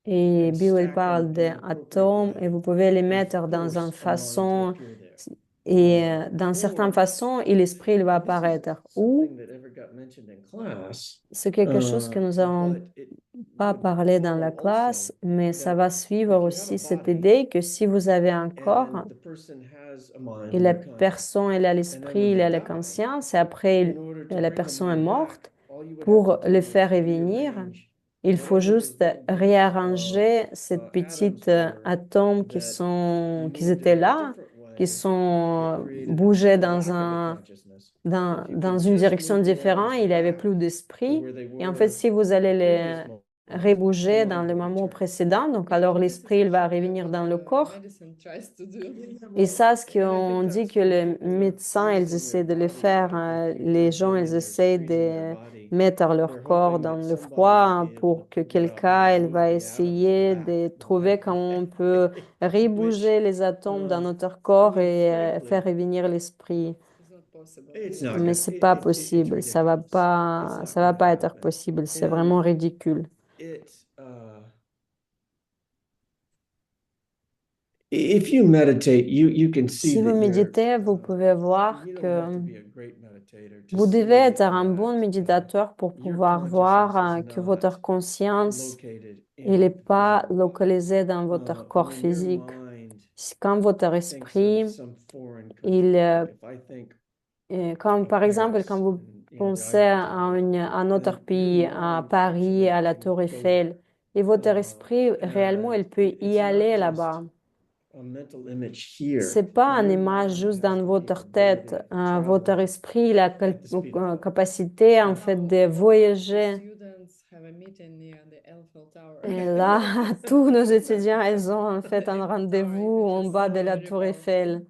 Et Bill, il parle d'atomes et vous pouvez les mettre dans une façon et dans certaines façons, et l'esprit il va apparaître. Ou c'est quelque chose que nous n'avons pas parlé dans la classe, mais ça va suivre aussi cette idée que si vous avez un corps et la personne, elle a l'esprit, elle a la conscience, et après la personne est morte, pour le faire revenir, il faut juste réarranger cette petite atomes qui étaient là, qui sont bougés dans une direction différente. Il n'y avait plus d'esprit. Et en fait, si vous allez les rebouger dans le moment précédent, donc alors l'esprit, il va revenir dans le corps. Et ça, ce qu'on dit que les médecins, ils essaient de le faire, les gens, ils essaient de mettre leur corps dans le froid pour que quelqu'un, elle va essayer de trouver comment on peut rebouger les atomes dans notre corps et faire revenir l'esprit. Mais c'est pas possible, ça va pas être possible, c'est vraiment ridicule. If you meditate, you can see Si vous that méditez, vous pouvez voir you don't que have to be a great meditator to vous see devez être un that, bon méditateur pour your pouvoir voir consciousness is que not votre conscience, located in elle n'est the pas physical body. localisée dans votre corps When your physique. mind Quand votre thinks of esprit, some foreign il, country, like if I think comme of par exemple, quand Paris vous and the pensez Eiffel à Tower, un autre then your pays, à mind Paris, actually à la can Tour go Eiffel, et votre esprit, réellement, and il peut y it's not aller just là-bas. a mental image here. C'est pas une Your image mind juste has dans the votre tête. capability of Votre traveling esprit, il a at the speed of thought. capacité, en fait, de voyager. Et là, tous nos étudiants, ils ont en fait un rendez-vous en bas de la Tour Eiffel.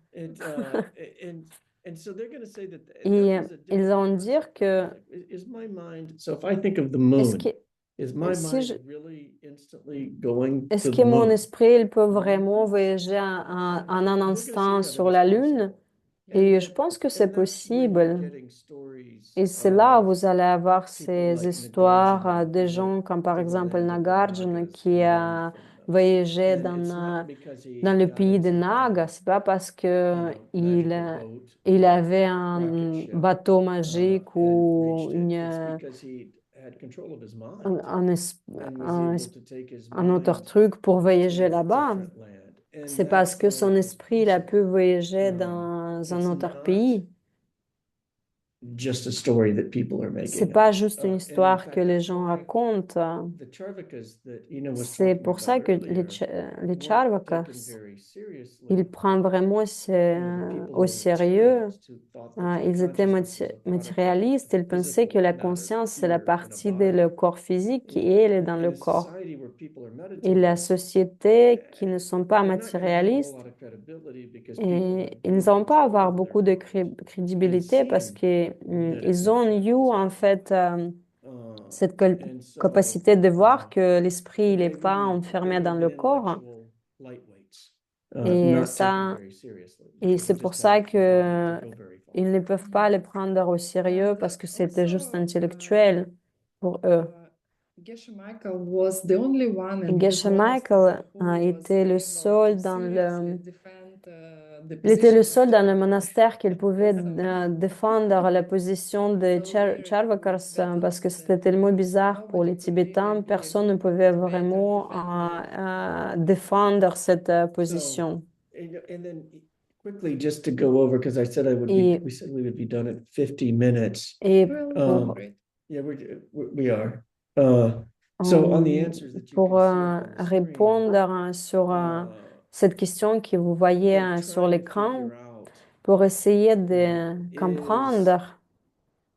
And so they're going to say that Et was a ils different vont dire concept. que Is my mind, so if I think of the est-ce moon, que is my si mind really instantly going est-ce to que the mon moon? esprit il peut vraiment voyager en un instant sur la Lune? Et je pense que c'est possible. Et c'est là où vous allez avoir ces histoires de gens comme par exemple Nagarjuna qui a voyagé dans le pays de Naga. C'est pas parce que il avait un bateau magique ou un, es- un es- un autre truc pour voyager là-bas. C'est parce que son esprit il a pu voyager dans un autre pays. Just a story that people are C'est making pas up. juste une And in histoire fact, que les that's gens why racontent. the Charvakas that Ina was C'est talking pour ça about que earlier les weren't Charvakas, taken very seriously. ils prennent vraiment The people au who sérieux. experienced, who thought that Ils étaient consciousness was a product matérialistes. Ils of pensaient que physical la matter conscience, c'est here la in a partie de body. le corps physique et elle est dans In le a corps. society where people are Et la meditating, société qui ne sont pas they're not going to have a whole matérialistes, lot of credibility because people et have ils ne gained vont pas control avoir of their beaucoup de minds crédibilité parce and seen que that it's ils not ont eu true. en fait cette And so capacité de voir que l'esprit il n'est they pas enfermé would dans have le been corps. intellectual lightweights, Et not taken ça, very seriously et because c'est they pour just had ça a body to que go very far. ils ne peuvent pas le prendre au sérieux parce que c'était juste intellectuel pour eux. Geshe Michael was the only one in his Geshe Michael monastery who was était le able seul to dans seriously le defend the il était le position of seul dans le Charvaka. monastère qui pouvait défendre la position de Charvakars parce que c'était tellement bizarre pour les Tibétains. Personne ne pouvait vraiment défendre cette position. And then quickly, just to go over, because I said Et, we said we would be done at 50 minutes. et Well, pour, great. Yeah, we are. So on the answers that you Pour can see up on the screen, répondre sur cette question que vous voyez we're sur trying to l'écran, figure out pour essayer de is comprendre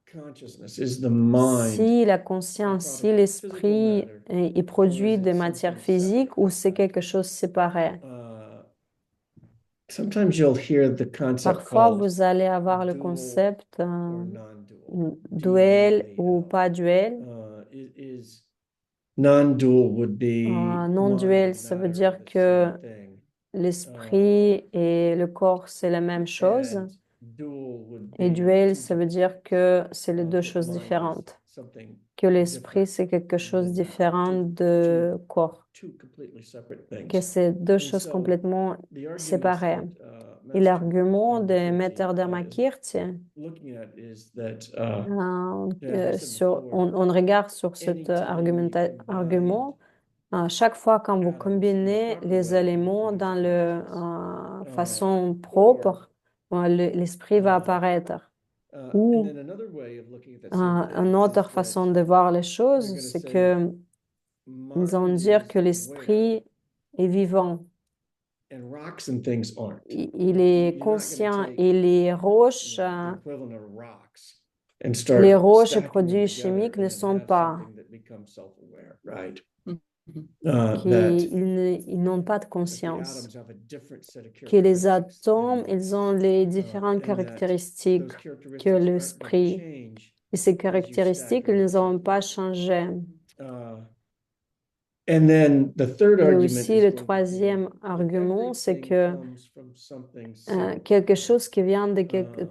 consciousness, is the mind si la conscience, si l'esprit est produit de matière physique ou c'est quelque chose séparé. Sometimes you'll hear the concept Parfois, called vous allez avoir le dual concept or non-dual. duel ou DUAL. pas duel. Is non-dual would be Non-duel, mind, ça veut matter, dire the que same thing. l'esprit et le corps, c'est la même chose. And dual would Et be duel, two ça veut different dire que c'est les things, deux that choses mind is différentes. something Que l'esprit, different c'est quelque chose than différent de corps. two completely separate things. Que c'est deux And choses so complètement the arguments séparées. that Et l'argument de Maître Dharmakirti, looking at is that on regarde sur cet argument. Chaque fois quand vous combinez les éléments dans le façon propre, l'esprit va apparaître. Ou une autre façon de voir les choses, c'est que ils vont dire que l'esprit est vivant. Il est conscient et les roches et produits chimiques ne sont pas. Ils n'ont pas de conscience. Que les atomes, ils ont les différentes caractéristiques que l'esprit. Et ces caractéristiques, ils ne vont pas changer. Et aussi, le troisième argument, c'est que quelque chose qui vient de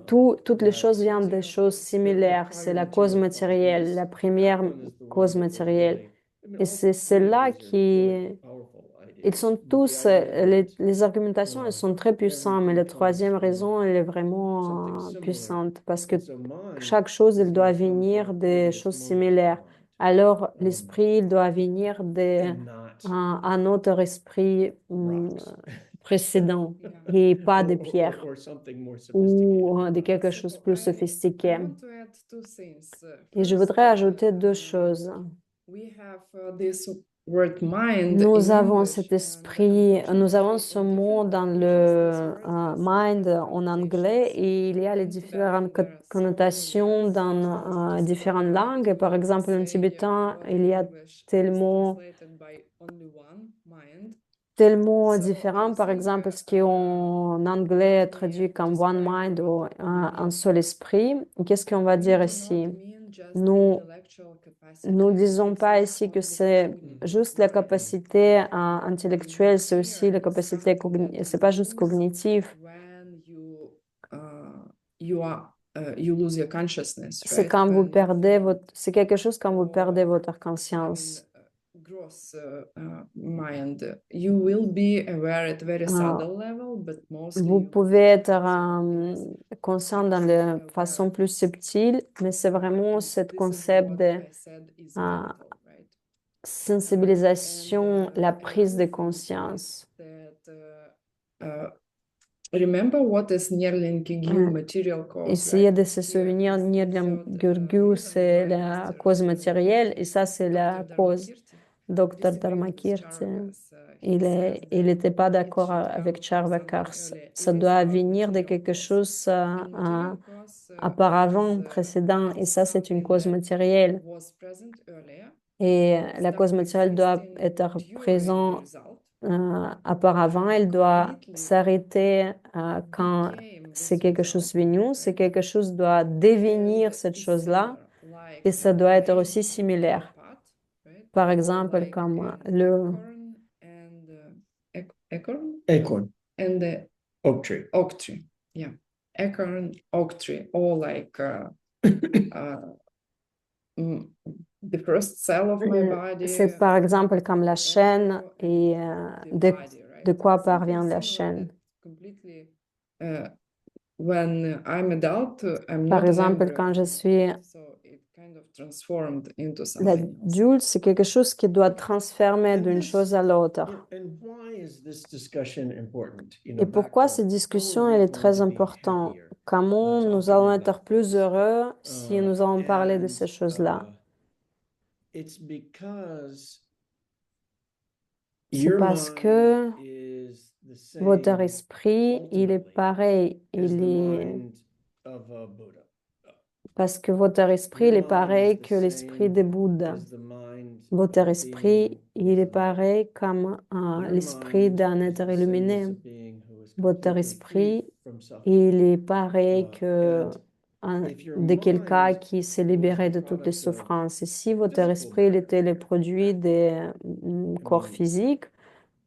toutes les choses viennent des choses similaires. C'est la cause matérielle, la première cause matérielle. Et c'est celle-là qui... Ils sont tous... les argumentations, elles sont très puissantes, mais la troisième raison, elle est vraiment puissante parce que chaque chose, elle doit venir des choses similaires. Alors, l'esprit, il doit venir d'un autre esprit précédent et pas de pierre ou de quelque chose de plus sophistiqué. Et je voudrais ajouter deux choses. Nous avons cet esprit, nous avons ce mot dans le mind en anglais et il y a les différentes connotations dans différentes langues. Par exemple, en tibétain, il y a tellement différent. Par exemple, ce qui en anglais est traduit comme one mind ou un seul esprit. Qu'est-ce qu'on va dire ici? Nous disons pas ici que c'est juste la capacité intellectuelle, c'est aussi la capacité cognitive, c'est pas juste cognitif. C'est quand vous perdez c'est quelque chose quand vous perdez votre conscience. Vous pouvez être conscient dans la façon plus subtile, mais c'est vraiment ce concept de sensibilisation, la prise de conscience. Essayez de se souvenir, Nirlam Gurgu, c'est la cause matérielle et ça, c'est la cause. Dr. Dharmakirti, il n'était pas d'accord avec Charvakar. Ça doit venir de quelque chose auparavant, précédent, et ça, c'est une cause matérielle. Et la cause matérielle doit être présente auparavant, elle doit s'arrêter quand c'est quelque chose venu, c'est quelque chose doit devenir cette chose-là, et ça doit être aussi similaire. Par exemple, comme le acorn and the oak tree. oak tree. Yeah, acorn, oak tree, all like the first cell of my body. C'est par exemple comme la chaîne et de quoi parvient la chaîne. When I'm adult, I'm Par not exemple, quand je suis l'adulte, c'est quelque chose qui doit transformer d'une chose à l'autre. Et pourquoi cette discussion elle est très importante? Comment nous allons être plus heureux si nous allons parler de ces choses-là? it's because C'est your parce que mind is the votre same esprit, il est ultimately pareil, as il the est mind of a Buddha. parce que votre esprit, Your il est mind is pareil the que l'esprit same des Bouddhas. as the mind Votre of a esprit, being il who's est enlightened. pareil comme Your l'esprit mind d'un is être the same as illuminé. a being who is Votre completely esprit, free from suffering. il est pareil que And if your de quelqu'un mind qui s'est was libéré the de toutes les product of souffrances. Et si votre physical esprit il était le matter, produit des corps mean, physiques,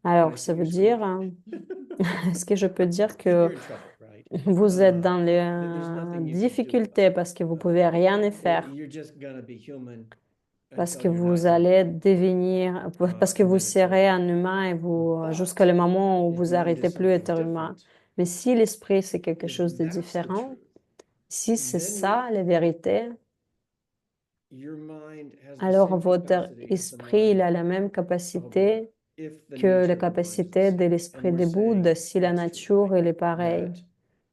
can I alors see ça veut your dire, screen? est-ce que je peux dire que You're in trouble, right? vous êtes dans There's les nothing you can do difficultés parce que vous pouvez rien y faire, You're just gonna be human parce until que you're not vous human. allez devenir, parce que And vous then it's over. serez un humain et vous, But jusqu'à le moment où if vous mind arrêtez is plus d'être something humain. different, Mais si l'esprit, c'est quelque if chose de that's the différent, truth, si c'est then ça, la vérité, your mind has the alors same votre capacity as the esprit, il mind a la même of a Buddha. capacité If the que la nature of the mind is the capacité de same. And l'esprit we're des Bouddhas saying si la that's true, nature, right? elle est pareille.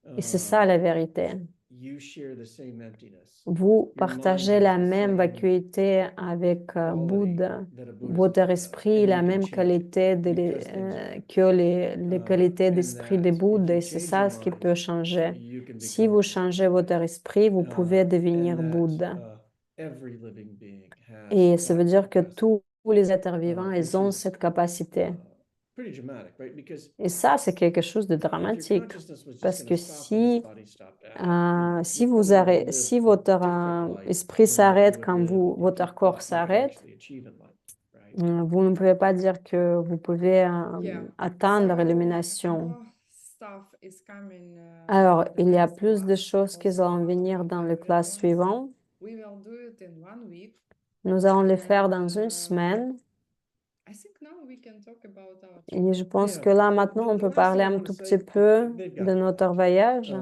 That Et c'est ça la vérité. you share the same emptiness. Vous Your partagez mind has la the même same vacuité avec quality Bouddha. that a Buddha's Votre would have, esprit, and la you can même change it qualité because things are que les qualités and d'esprit that des if Bouddhas. you Et c'est change ça your ce qui mind, peut changer. you can Si become vous a Buddha. changez votre esprit, vous pouvez devenir And that Bouddha. every living being has Et ça veut that dire que capacity, tous les êtres vivants, which ils ont is cette capacité. pretty dramatic, right? Because Et ça, c'est quelque chose de if your dramatique. consciousness was just Parce gonna que stop when this body stopped out, si you'd probably live si a votre different life esprit than what you s'arrête would quand live if votre you corps thought you could s'arrête, actually achieve in life, right? vous ne pouvez pas dire que vous pouvez atteindre So l'illumination. more stuff is coming Alors, for the il y a next plus de class, choses qui also vont how to venir dans le prepare classe rituals. suivant. We will do it in 1 week. Nous allons le faire dans And une semaine. I think now we can talk about our trip. Et je pense Yeah. que là, maintenant, on The peut last thing parler I un wanna tout say, petit peu they've got de it notre covered. voyage.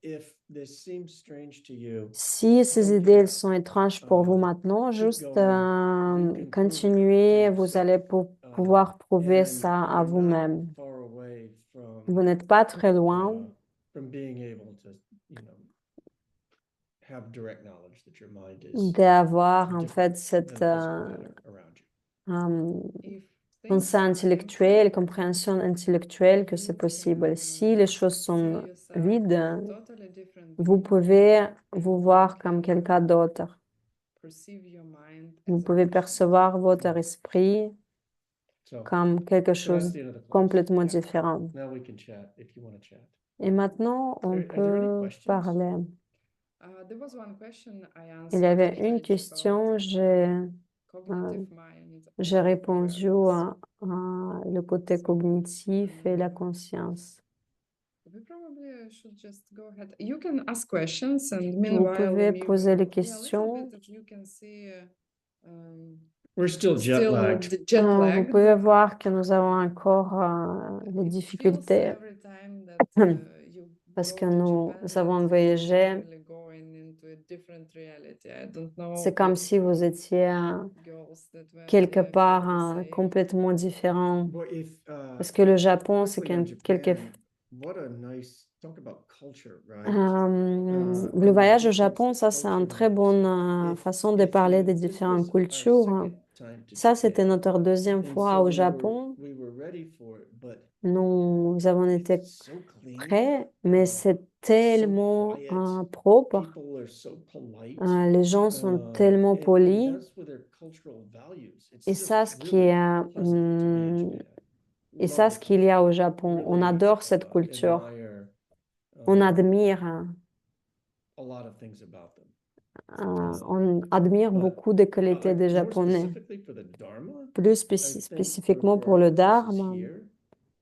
If this seems strange to you, Si ces don't idées give elles up. sont étranges pour vous maintenant, Keep juste going. You can prove it continuez, to vous allez yourself. pouvoir prouver And ça à you're not vous-même. far away from Vous n'êtes pas très loin being able to, have direct knowledge that your mind is d'avoir en different fait cette than the physical matter around you. If Uh, things pensée are intellectuelle, empty, compréhension intellectuelle que c'est you possible. can Si les choses see sont yourself vides, as a totally different vous being. pouvez vous And voir you comme can quelqu'un d'autre. perceive your mind Vous as a pouvez Krishna. percevoir votre esprit So comme quelque so that's chose the end of the class. complètement Yeah. différent. Now we can chat if you want to chat. Et maintenant, on Are there any peut questions? parler. There was one question I Il y answered avait already une question, about cognitive mind j'ai or répondu awareness. à le côté So, cognitif et la conscience. we probably should just go ahead. You can ask questions, and Vous meanwhile, pouvez we poser les will, yeah, a little questions. bit, you can see We're still jet still lagged. the jet Vous lagged. pouvez voir que nous avons encore des It feels difficultés every time that you parce go que to nous Japan avons that voyagé. you're really going into a different reality. I don't know C'est comme if si vous étiez girls that were quelque there feel part the same. complètement différent. Well, if Parce que le Japon, c'est quickly on quelque... Japan, what a nice talk about culture, right? Le voyage au Japon, ça, c'est une très bonne façon de parler des différentes cultures. Ça, c'était notre deuxième fois au Japon. We were ready for it, but Nous avons été it's so clean. prêts, mais c'est tellement propre. People are so polite. Les gens sont tellement And polis. that's with their cultural values. It's Et just ça, ce qui really est, pleasant to be in Japan. et ça, ce qu'il y a au Japon, on adore cette culture. On admire, a lot of things about them. on admire beaucoup des qualités des More Japonais. specifically for the Dharma, Plus I think spécifiquement for pour our le purposes Dharma, here,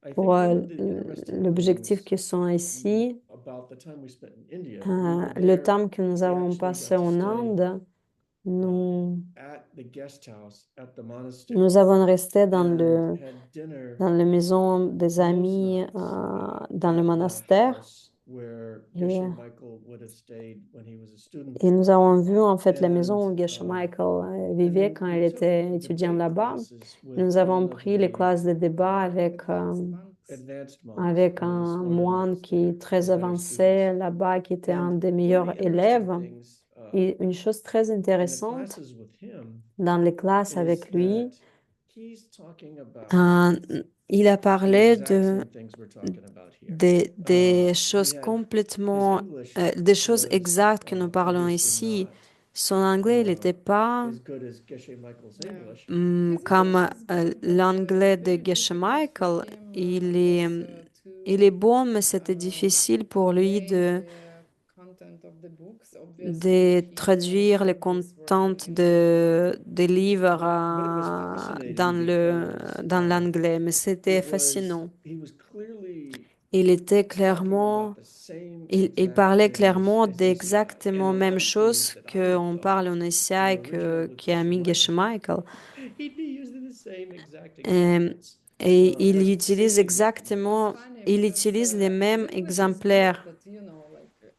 I pour think one of the interesting l'objectif things qui sont ici, about the time we spent in India, le temps que nous avons passé en Inde, at the guest house at the monastery nous avons resté dans and had dinner dans la maison des those amis nights, dans le at the monastère. house where Et, Geshe Michael would have stayed when he was a student et there. nous avons vu en fait la maison And, où Geshe Michael and vivait then quand we il took était étudiant debate là-bas. classes with Nous avons one of pris les the classes de débat avec, Advanced monks. advanced monks, avec one of the un smarter moine monks qui est there, très the better avancé students. là-bas, qui était un And des one of meilleurs the interesting élèves. things Et une chose très in the intéressante classes with him dans les classes is avec lui, that he's talking about il a the parlé exact same things we're talking about here. des We choses had complètement, English des choses was exactes que nous parlons obviously ici. not Son anglais, il n'était pas as good as Geshe Michael's Yeah. English. comme His is good, but l'anglais de very Geshe difficult for Michael. him Il est to bon, mais c'était difficile pour lui convey the content of the books. de Obviously, he traduire les understood this word in contents English. des livres But it was fascinating because dans l'anglais, mais c'était it was fascinant. he was clearly Il était talking about clairement, the same il exact parlait things clairement as Isiah. And d'exactement a même lot of things chose that I had qu'on thought parle en were Isiaï original with qui a Geshe mis Geshe Michael. Michael. He'd be using the same exact Euh, examples. Et il Like utilise same example. exactement, It's funny il because utilise les mêmes his English is good, exemplaires. but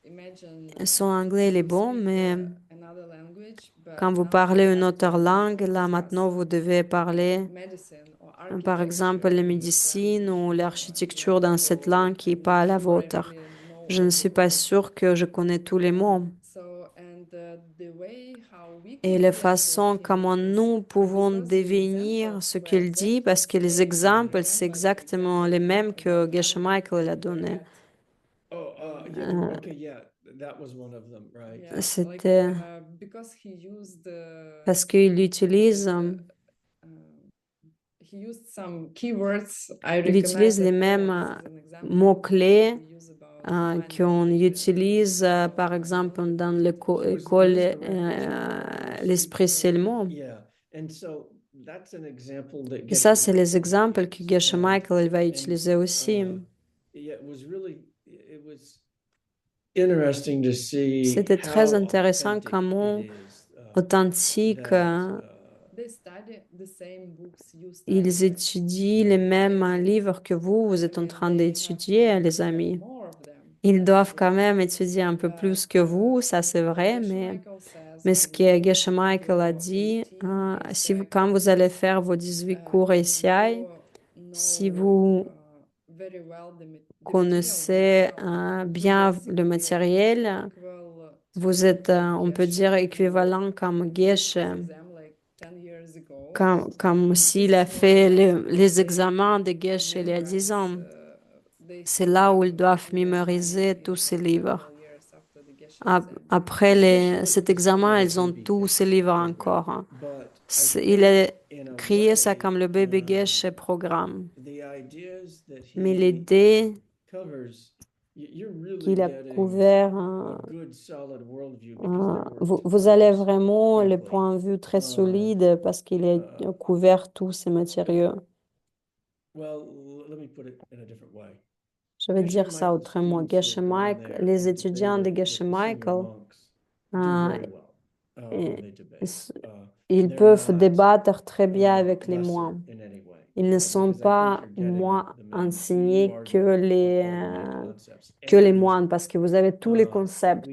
imagine Son anglais, il est to bon, speak mais another language, quand but vous now parlez we une have autre to langue, là discuss maintenant vous devez parler, medicine or par exemple, architecture la in this médecine language. ou l'architecture dans cette langue qui n'est I'm pas not la sure I vôtre. really know Je all ne the suis pas words. sûre que je connais tous les mots. The way how we Et could la relate with façon him comment is nous pouvons because the devenir examples ce were qu'il dit, parce que exactly les same as exemples, the c'est English exactement les example mêmes que about Geshe Hamlet Michael a that we donné. had. Oh, yeah. Euh, Okay, yeah. That was one of them, right? Yeah, like C'était because he used parce qu'il utilise, he used some keywords. I il recognize utilise les that, mêmes this is an example mots-clés we use about mind qu'on body utilise, par exemple, dans He was l'école misdirecting l'esprit seulement. Yeah, and so that's an example that Et ça, Geshe c'est les Michael exemples que used. Geshe Michael il va utiliser aussi. Yeah, it was interesting to see C'était très how intéressant authentic comment it is. authentique they study the same books you ils study. étudient les mêmes livres que vous êtes en train d'étudier, les amis. Ils doivent quand même étudier un peu plus que vous, ça c'est vrai, mais ce que Geshe Michael a dit, quand vous allez faire vos 18 cours ICI, si vous connaissez bien le matériel, vous êtes, on peut dire, équivalent comme Geshe, comme s'il a fait les examens de Geshe il y a 10 ans. C'est là où ils doivent mémoriser tous ces livres. Après cet examen, ils ont tous ces livres encore. Hein. Il a créé ça comme le Baby Geshe programme. Mais l'idée qu'il a couvert, vous allez vraiment le point de vue très solide parce qu'il a couvert tous ces matériaux. Je vais dire ça autrement. Geshe Michael, les étudiants de Geshe Michael, ils peuvent débattre très bien avec les moines. Ils ne sont pas moins enseignés que les moines parce que vous avez tous les concepts.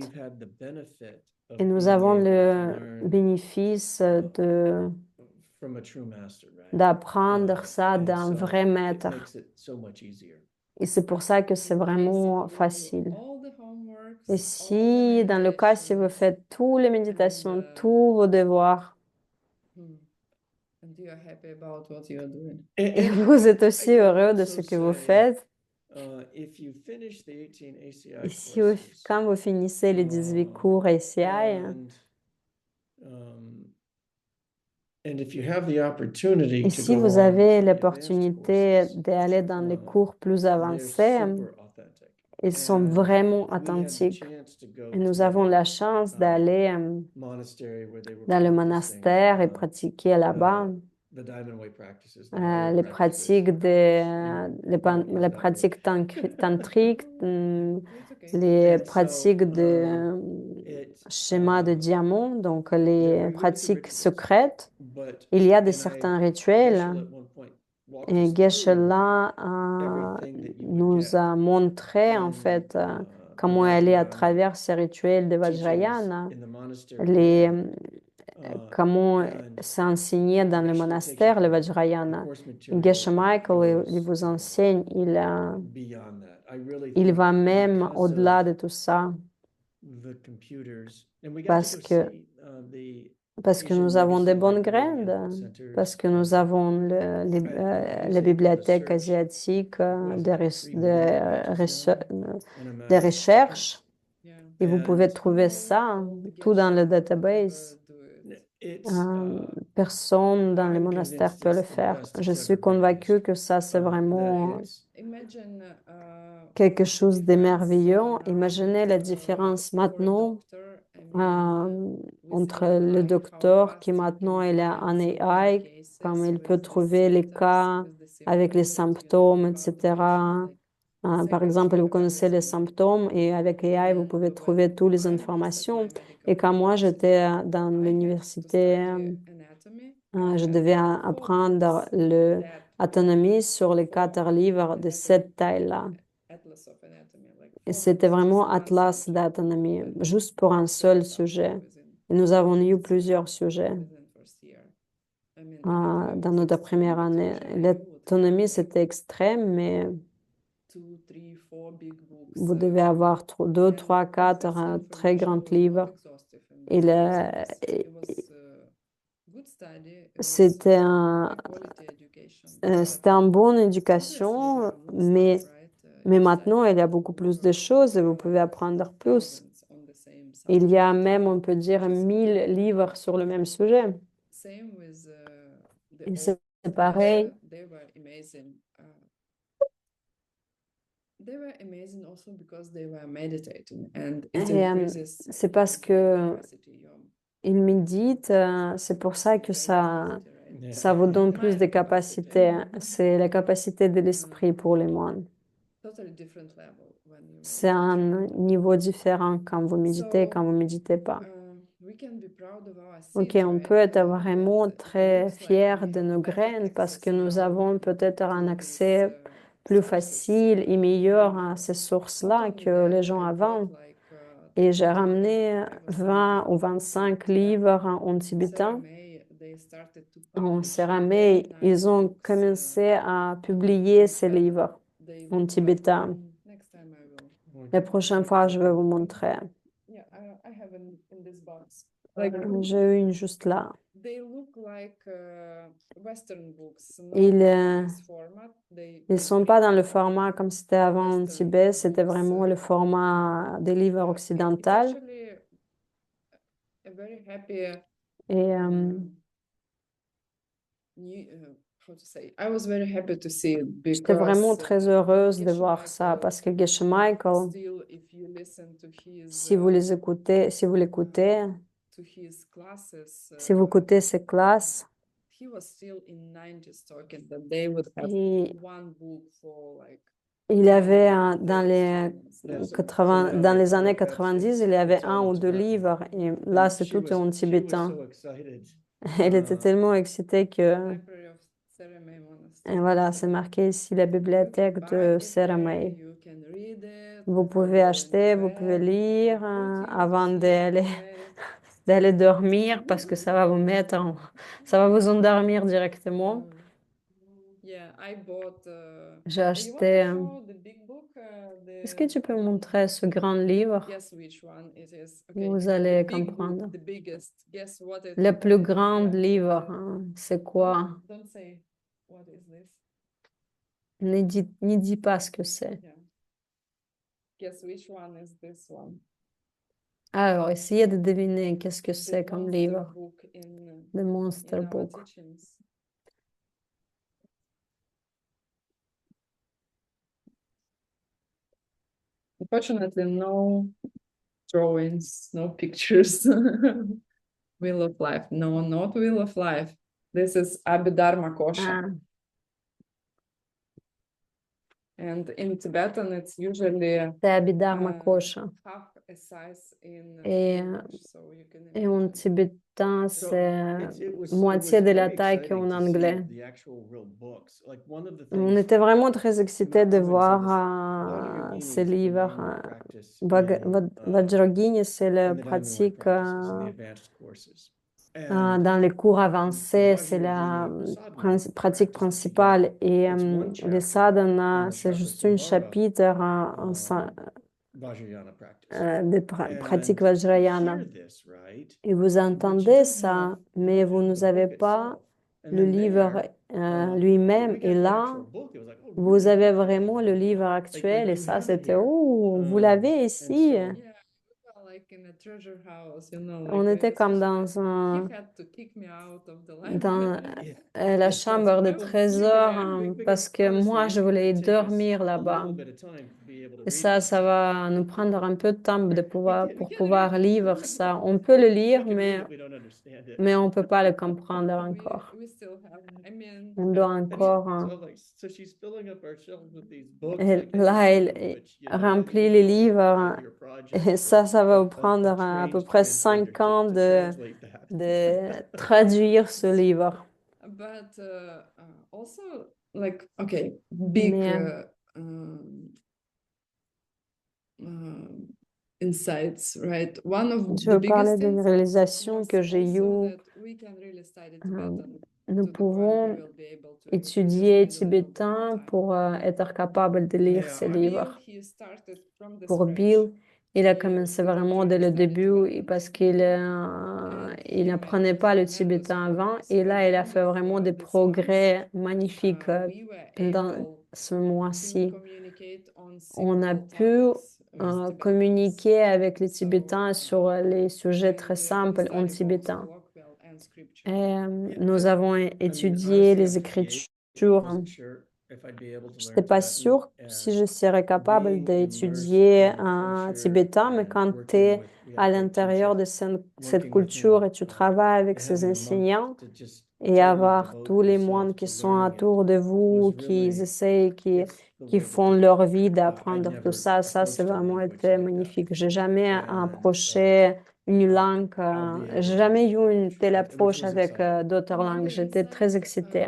Et nous avons le bénéfice d'apprendre ça d'un vrai maître. Et c'est pour ça que c'est vraiment facile. Et si, dans le cas, si vous faites toutes les méditations, tous vos devoirs, et vous êtes aussi heureux de ce que vous faites, et si quand vous finissez les 18 cours ACI, et si vous avez l'opportunité d'aller dans les cours plus avancés, ils sont vraiment authentiques. Et nous avons la chance d'aller dans le monastère et pratiquer là-bas les pratiques tantriques, les pratiques de schéma de diamant, donc les pratiques secrètes. Il y a certains rituels et Geshe-la nous a montré en fait comment aller à travers ces rituels de Vajrayana, comment s'enseigner dans le monastère le Vajrayana. Et Geshe Michael, il vous enseigne, il va même au-delà de tout ça. the computers, and we got to parce go que, see the parce que Asian nous avons des Legacy bonnes Library graines, and Centers parce que nous avons la using the bibliothèque search. asiatique, It was like 3 million pages now in a des matter of recherches. seconds. Yeah. Et vous pouvez And trouver ça, tout dans le database. it's Personne dans les I'm monastères convinced peut le it's the faire. best Je it's suis ever been convaincue used. que ça, c'est That vraiment it's Imagine quelque the chose difference d'émerveillant. now Imaginez la with, différence for a maintenant doctor, I mean, with entre le AI, how docteur qui fast you maintenant can il a find un so AI, many comme cases il peut with the trouver les symptoms, cas with the avec les symptoms that you know symptômes, about the patient, etc. like Par seconds exemple, you vous have connaissez les everything. symptômes et avec AI, vous And pouvez trouver toutes les when I was at informations. my medical Et quand moi, university, j'étais dans I had to l'université, study anatomy. je I had devais 4 apprendre books that l'anatomie sur les 4 from livres de cette taille-là. Atlas of Anatomy, like Et 4 c'était books, just vraiment on one atlas subject. d'anatomie, That juste pour un was seul very tough sujet. within Et nous avons eu first plusieurs year, sujets within first year. I mean, anatomy dans was notre extreme première because année. usually you would have L'autonomie, like c'était extrême, mais 2, 3, 4 big books. vous devez avoir 2, And 3, this 4 très information grands was not livres. exhaustive in Et that course. It was good study. It was c'était high quality education. c'était une bonne Obviously, éducation, there are more mais, stuff, right? mais You maintenant, study il y a beaucoup plus de over choses et vous pouvez apprendre plus. thousands on the same Il y a subject. même, on peut dire, 1000 livres sur le même sujet. Same with the Et old c'est master. pareil. They were amazing. They were amazing also because they were meditating and it Et increases c'est parce your que capacity, your ils méditent, c'est pour ça que ça yeah. vous donne plus de mind capacités. capacity. C'est la capacité de l'esprit pour les moines. Totally different level when you C'est un meditate. niveau différent quand vous méditez, So, quand vous méditez pas. we can be proud of our Ok, seeds, on right? peut être That vraiment it très looks like fier we de have nos better graines parce que access nous now avons peut-être un to accès these plus sources. facile et meilleur à ces Not sources-là only que that, les gens I avant. brought like Et j'ai 20 ramené I was 20 ou thinking 25 that livres en tibétain. Saramay, they started to En publish Séramé, very nice ils ont books, commencé à publier ces Tibetan. livres They en look tibétain. next time I will. La prochaine fois, je vais vous montrer. Yeah, I have in this box. J'ai eu une juste là. They look like Western books, not Ils this format. ne sont pas dans le format comme c'était avant en Tibet, c'était vraiment le format des livres It's occidentaux. actually a very happy Et how to say. I was very happy to see it j'étais vraiment because très heureuse de Geshe voir ça Michael, parce que Geshe Michael, still, if you listen to his si vous l'écoutez, to his classes, si vous écoutez ses classes, he was still in 90s talking that they would have et one book for like il y avait dans 10 les students. 80, dans les années 90, il y avait It's un all ou in deux Tibetan. livres et là, And c'est she tout was en she was tibétain. so excited. Elle était tellement excitée que, Library of Saramay Monastery. et voilà, c'est marqué ici la You can bibliothèque buy de it there, Saramay. you can read it Vous before pouvez going acheter, to vous pouvez bed, lire put it avant here d'aller away. d'aller dormir parce que ça va vous mettre ça va vous endormir directement. Yeah, I bought. J'ai You want acheté. to show the big book? Est-ce que tu peux montrer ce grand livre? Guess which one it is. Okay. Vous The allez big comprendre. book, the biggest. Guess what it Le plus is? grand Yeah, livre, yeah. c'est quoi? Don't say what is this. Ne dis pas ce que c'est. Yeah. Guess which one is this one? Alors, essayez de deviner qu'est-ce que The c'est comme monster livre. book in The Monster our Book. teachings. Unfortunately, no drawings, no pictures. Wheel of Life. No, not Wheel of Life. This is Abhidharma Kosha. Ah, And in Tibetan, it's usually c'est Abhidharma Kosha. half a size in Et, English, so you can et en imagine. tibétain, c'est moitié de la taille qu'en anglais. On était vraiment très excités de voir ces livres. Vajragini, c'est la pratique dans les cours avancés, c'est la pratique principale. Et les sadhanas, c'est juste un chapitre Vajrayana practice. des pratiques Vajrayana. You hear this, right? Et vous But you entendez don't ça, have- you mais don't vous have ne the avez book pas itself. And le then livre there, lui-même. we Et got the là, actual book. It was like, oh, you vous really avez have that vraiment le here. livre Like actuel. Et you ça, have it c'était, here. oh, vous l'avez And ici. so, Yeah, we were like in a treasure house, On était comme especially dans un, he had to kick me out of the dans library. yeah, la yes, chambre de I would sleep trésor there. parce que moi, je honestly, voulais it would take us dormir a là-bas. little bit of time to be able to Et read ça, this. ça va nous prendre un peu de temps de pouvoir, pour We can pouvoir read it. lire ça. On peut le We lire, can read mais, it, we don't understand it. mais on ne peut pas le comprendre encore. We still have, I mean, On doit And encore... so she's filling up our shelves with these books, Et like là, anything elle which, you know, remplit you les probably livres. have to do your project Et ça va vous of prendre à peu près translator 5 ans to de translate that. traduire ce livre. but also like okay, big Mais, insights, right? One of je the veux parler biggest d'une things réalisation was que j'ai also eue. that we can really study Tibetan Nous to the point we pouvons will be able to read étudier it in a little bit of tibétain time. pour être capable de lire Yeah, ces I- Bill, livres. he started from the Pour scratch. Bill, il a He commencé didn't vraiment dès really le study début Tibetan. parce qu'il And il he n'apprenait made pas le tremendous tibétain avant. progress Et là, il a within fait vraiment des this months. progrès magnifiques We were dans able ce to mois-ci. communicate on On a simple pu topics with Tibetans. communiquer avec les So, Tibétains sur les sujets très we simples en studied both tibétain. colloquial and scripture. Et, Yeah, nous avons étudié honestly, les I'm 58. I écritures. wasn't sure if I'd be able to Je learn n'étais pas Tibetan, sûre and si je serais capable being d'étudier immersed in the un culture tibétain, mais and quand tu working es with, we had à a great l'intérieur de teacher cette working with culture him, et tu travailles avec and ces having a month enseignants to just et totally avoir devote tous les yourself moines qui to sont learning it autour de vous, was qui really, essayent, it's the qui way to font do leur it. vie I'd d'apprendre tout never ça, c'est approached a vraiment language été like that. magnifique. J'ai jamais And approché une langue, I'll be able j'ai to jamais eu une telle which approche was avec exciting. d'autres langues. Another J'étais très insight, excitée.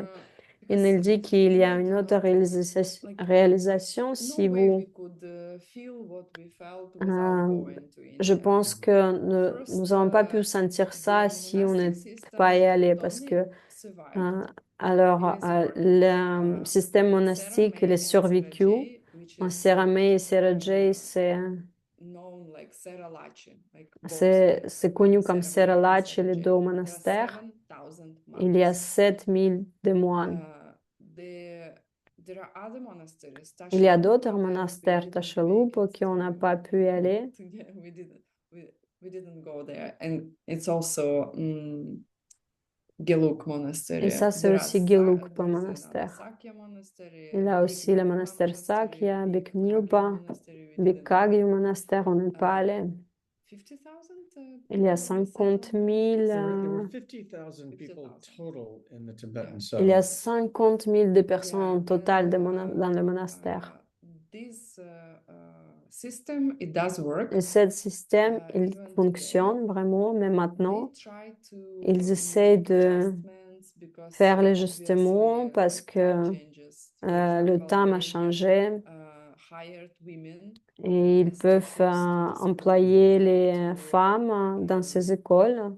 Il because nous dit qu'il y a we une do autre not, like, réalisation no si way vous... we could feel what we felt without going to Je India. pense que nous First, n'avons pas pu sentir ça the si on n'est monastic system pas y allé not parce only que survived, alors it is work. le système monastique il est Saramay and survécu. Sarajay, which En is Saramay et Serajay, known like Seralachi, like both c'est connu comme Saramay and Seralache, les Sarajay. deux There are monastères. 7,000 Il y a monks. 7000 de moines. There are other monasteries. Il y a Tashalupa, d'autres that we monastères, didn't Tachaloup, make it qui on n'a to- pas pu y aller. Yeah, we didn't go there, and it's also Gelug Monastery. Et ça, c'est There are aussi Sa- Gelugpa there's another monastère. Sakya Monastery, Il y a Big aussi le Nilpa monastère Monastery, Sakya, Big Biknilpa, Kagyu Monastery, we didn't go. Bikagyu monastère, on n'est pas allé. 50,000 Il y a people 50 000, There were 50,000 people 50,000. total in the Tibetan il y a settlement. 50 000 de personnes Yeah, en total and, dans le monastère. This system, it does work. Et ce système, il Even fonctionne vraiment, mais They maintenant, try to ils essaient make de adjustments because, faire les obviously, ajustements parce like, time que changes. For le example, temps a they changé have, hired women et ils as peuvent teachers to the school employer les to femmes dans ces écoles.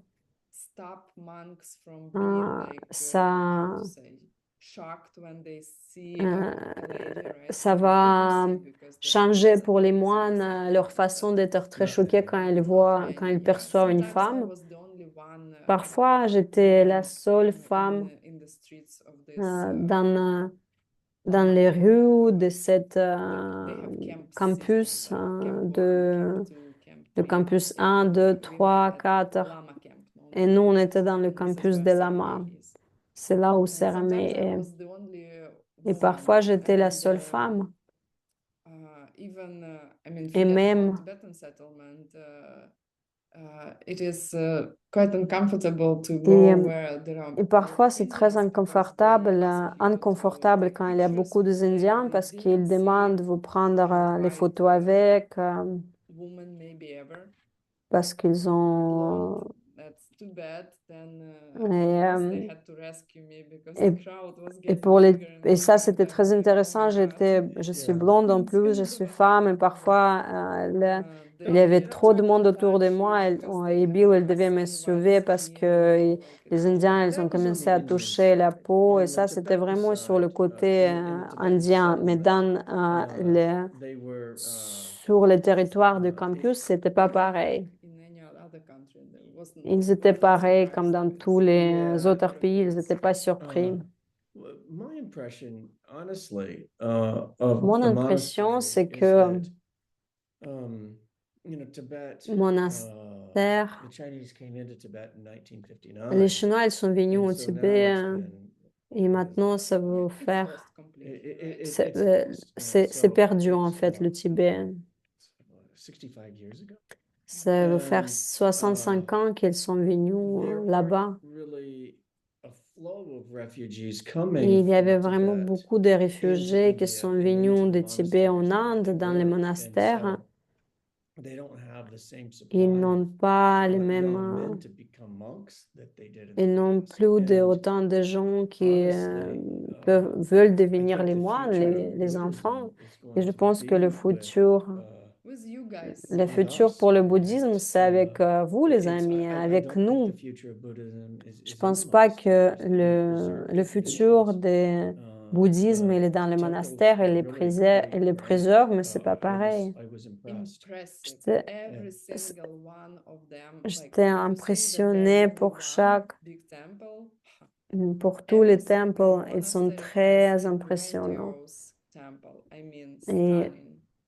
stop monks from being like, Ça, how to say, shocked when they see a lady, right? ça from va overseas because they changer doesn't pour les make moines sense. leur façon d'être très Not choqués many. quand ils Not voient, many, quand ils yeah. perçoivent une Sometimes I femme. was the only one, Parfois, j'étais la seule femme in the streets of this, dans les rues de cette they have camp campus, system, like camp 1, de camp 2, camp le 3. campus 1, 2, We 3, were at 4. Lama camp, known Et as nous, on Lama était dans le camp, and this is campus where de Saramay Lama. is. C'est là où And Saramay sometimes I est. was the only Et woman, parfois, j'étais la and, seule femme. even I mean, Et Philip même, Tibetan settlement, it is quite uncomfortable to go where there are et a parfois, lot of c'est très Indians because they ask you inconfortable to quand take il y a pictures beaucoup with them, d'Indiens and parce they qu'ils didn't see demandent de vous prendre les white, photos avec, woman maybe ever. parce qu'ils ont... Blonde, that's too bad. Then Et, once they had to rescue me because the crowd was et getting pour les... bigger and Et ça, bigger, c'était and I'm très like, oh intéressant. my God. Je suis Yeah. blonde en plus, je suis femme, et parfois, il y avait trop de monde autour de moi. Et Bill, elle devait me sauver parce que les Indiens, ils ont commencé à toucher la peau. Et ça, c'était vraiment sur le côté indien. Mais dans They were sur le territoire du campus, c'était pas pareil. Ils étaient pareils comme dans tous les autres pays, ils n'étaient pas surpris. My impression, honestly, of Mon the impression, monastery c'est is que that, Tibet, monastère, the Chinese came into Tibet in les 1959. Chinois, ils sont venus And au so now Tibet it's been, et maintenant, ça veut It's faire... lost completely, it- right? it- C'est it's lost. c'est So perdu, en it's, fait, le Tibet. 65 years ago. Ça veut faire And, 65 ans qu'ils sont venus there là-bas. weren't really a flow of refugees Et coming il y avait from vraiment Tibet beaucoup de into réfugiés qui India sont and venus into the de Tibet en monasteries where Inde, they dans les were. And monastères. so they don't have the same supply Ils n'ont pas les of mêmes... young men to become monks that they did in the Ils n'ont past. plus And autant de gens qui honestly, veulent I devenir think les the moines, future of les Buddhism enfants. is Et going je to pense que be With you guys. le with futur us. pour le bouddhisme, c'est avec vous, les It's- amis, I avec don't think nous. the future of Buddhism is Je in pense the pas que monasteries, in preserved le futur traditions. des bouddhisme, il est dans les monastères et les préserve, mais c'est pas pareil. I was impressed. Impressive. J'étais Every single one of them. j'étais Like, you think that impressionnée there will be pour one chaque, big temple. pour tous les Every single temples. Ils sont monastery très has a impressionnants. grandiose temple. I mean, Et stunning.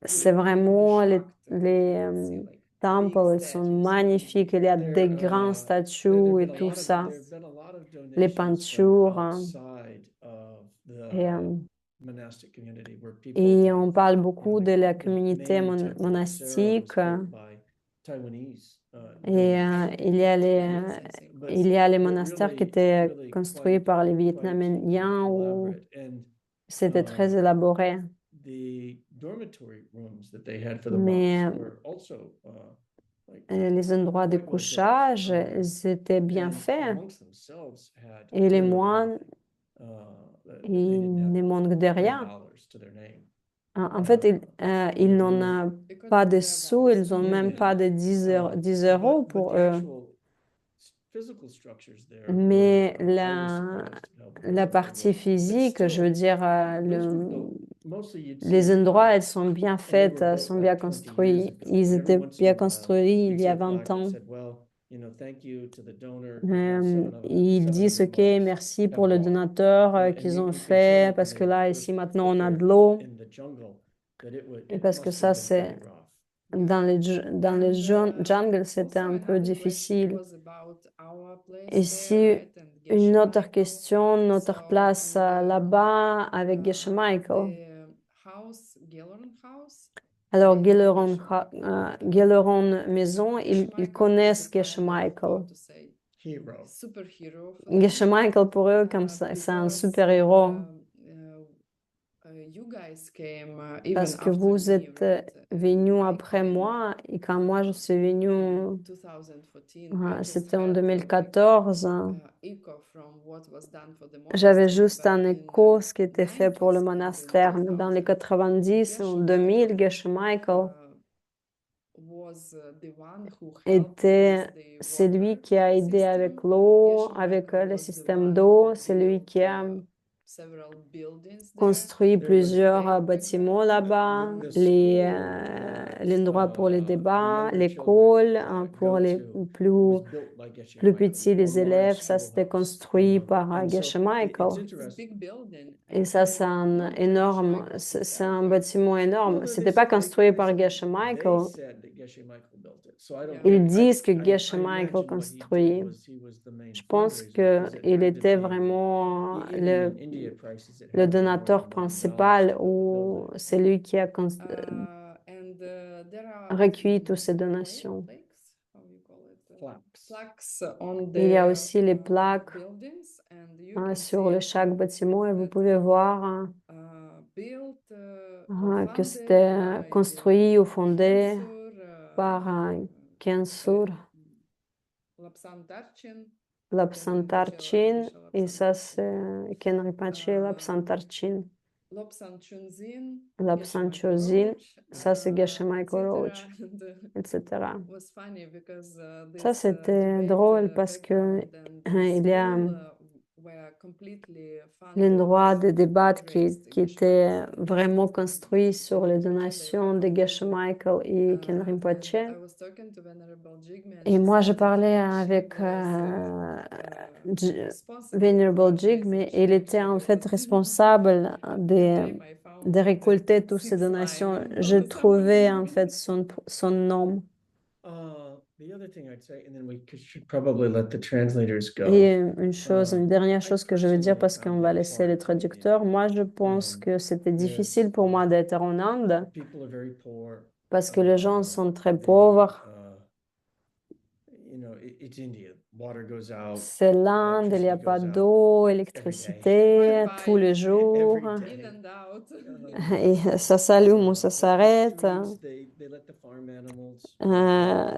c'est You will be vraiment shocked les when you see, like, temples, big ils sont statues. magnifiques. Il y a des There, grandes there statues et have tout been ça. there have been a lot of Les donations from peintures. outside of Et, the monastic community where people et have, on parle beaucoup de la the communauté main temple of Sarah was monastique. built by Taiwanese Et donors. il y a But il y a les but monastères qui really, étaient really construits quite par les Vietnamiens où elaborate. And c'était très élaboré. the dormitory rooms that they had for the Mais monks were also like les endroits de quite well built. couchage, ils étaient bien And the faits. monks themselves had Et les literally moines, nothing. They ils didn't ne have manquent de rien. $10 to their name. En fait, ils n'en ont pas de sous, ils n'ont même Yeah. pas de 10 euros But pour the eux. actual physical structures there Mais were, I was surprised how la well partie they were. But physique, je veux still, dire, those were built mostly you'd les see in endroits, elles monks, sont bien and they faites, were built sont like bien 20 years construits. ago. Ils And every étaient once in bien a while, construits il you'd y see a a 20 plaque that ans. said, well, thank you to the donor who's now 700 Ils disent, OK, merci have pour le water. donateur And qu'ils you ont can tell fait, when parce que they là, first ici, maintenant, put on a de their l'eau. in the jungle that Et it parce que must ça, have been c'est pretty rough. dans les jungle, c'était Also, un peu another question difficile. was about our place Ici, there, right? And une Geshe autre Michael. question, notre So, place là-bas avec Geshe Michael. The house, Gilleron House. Alors, They know Gilleron Maison, ils Michael connaissent is a Geshe kind of, Michael. how to say, Hero. superhero for them. Geshe Michael, pour eux, comme ça, c'est un Because, super-héros. you guys came even Parce que after vous me, êtes right? venus I après came moi, et quand moi je suis venue, in 2014. I just c'était en had, 2014, echo from what was done for the j'avais monastery, juste but un in, écho, ce qui était fait pour le 90s, monastère. Mais dans les 90, en 2000, Geshe Michael was the one who helped était with the celui water qui a aidé avec system. l'eau, Geshe avec Michael le was the système one d'eau. who C'est lui built, qui a several buildings there. construit There was plusieurs Way back bâtiments then. là-bas, the l'endroit pour les the débats, younger l'école children pour go les to plus, was built by Geshe plus Michael, petits, les the élèves. large Ça, c'était schoolhouse. construit par And Geshe so Michael. it's This interesting. big building. Et ça, c'est un énorme, c'est un bâtiment énorme. Well, C'était pas construit par Geshe they Michael. said that Geshe Michael built it. So I don't Ils know. disent que I Geshe imagine Michael what he construit. did was he was the main Je pense fundraiser because it qu'il had to était be vraiment even in India prices it le had to be more donateur than $1 million principal to build the ou building. c'est lui qui a And there are recueilli toutes ces donations. plaques, how you call it? Plaques. Plaques on the Il y a aussi les plaques buildings, and you can sur see chaque bâtiment et vous pouvez voir built, que funded c'était by, construit ou fondé Khensur, par Khensur Lapsantarchin, Lapsantarchin et ça c'est Ken Rinpoche Lapsantarchin. Lobsang Lapsanchozin, ça c'est Geshe Michael Roach, etc. Was funny because Ça c'était drôle parce que il y a l'endroit de débat qui était vraiment construit sur les donations de Geshe Michael et Ken Rinpoche. Et moi, je parlais avec Venerable Jig, mais il était en fait responsable de récolter toutes ces donations. Je trouvais en fait son nom. The other thing I'd say, and then should probably let the translators go. Et une dernière chose que je veux dire parce qu'on va laisser les traducteurs. Moi, je pense que c'était difficile pour moi d'être en Inde People are very poor. parce que les gens sont très pauvres. It's India. Water goes out. C'est l'Inde, il n'y a pas d'eau, électricité tous les jours. Every day. Et ça s'allume ou ça s'arrête.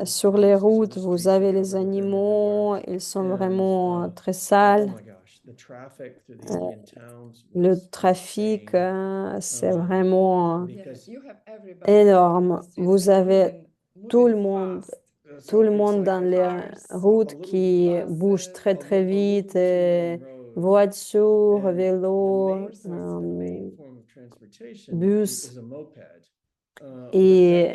Sur les routes, vous avez les animaux, ils sont vraiment très sales. Oh my gosh, the traffic through the Indian towns Le was trafic, insane. c'est vraiment Because énorme. Vous avez tout le monde dans les routes qui bougent très très vite, et voitures, vélos, bus. Et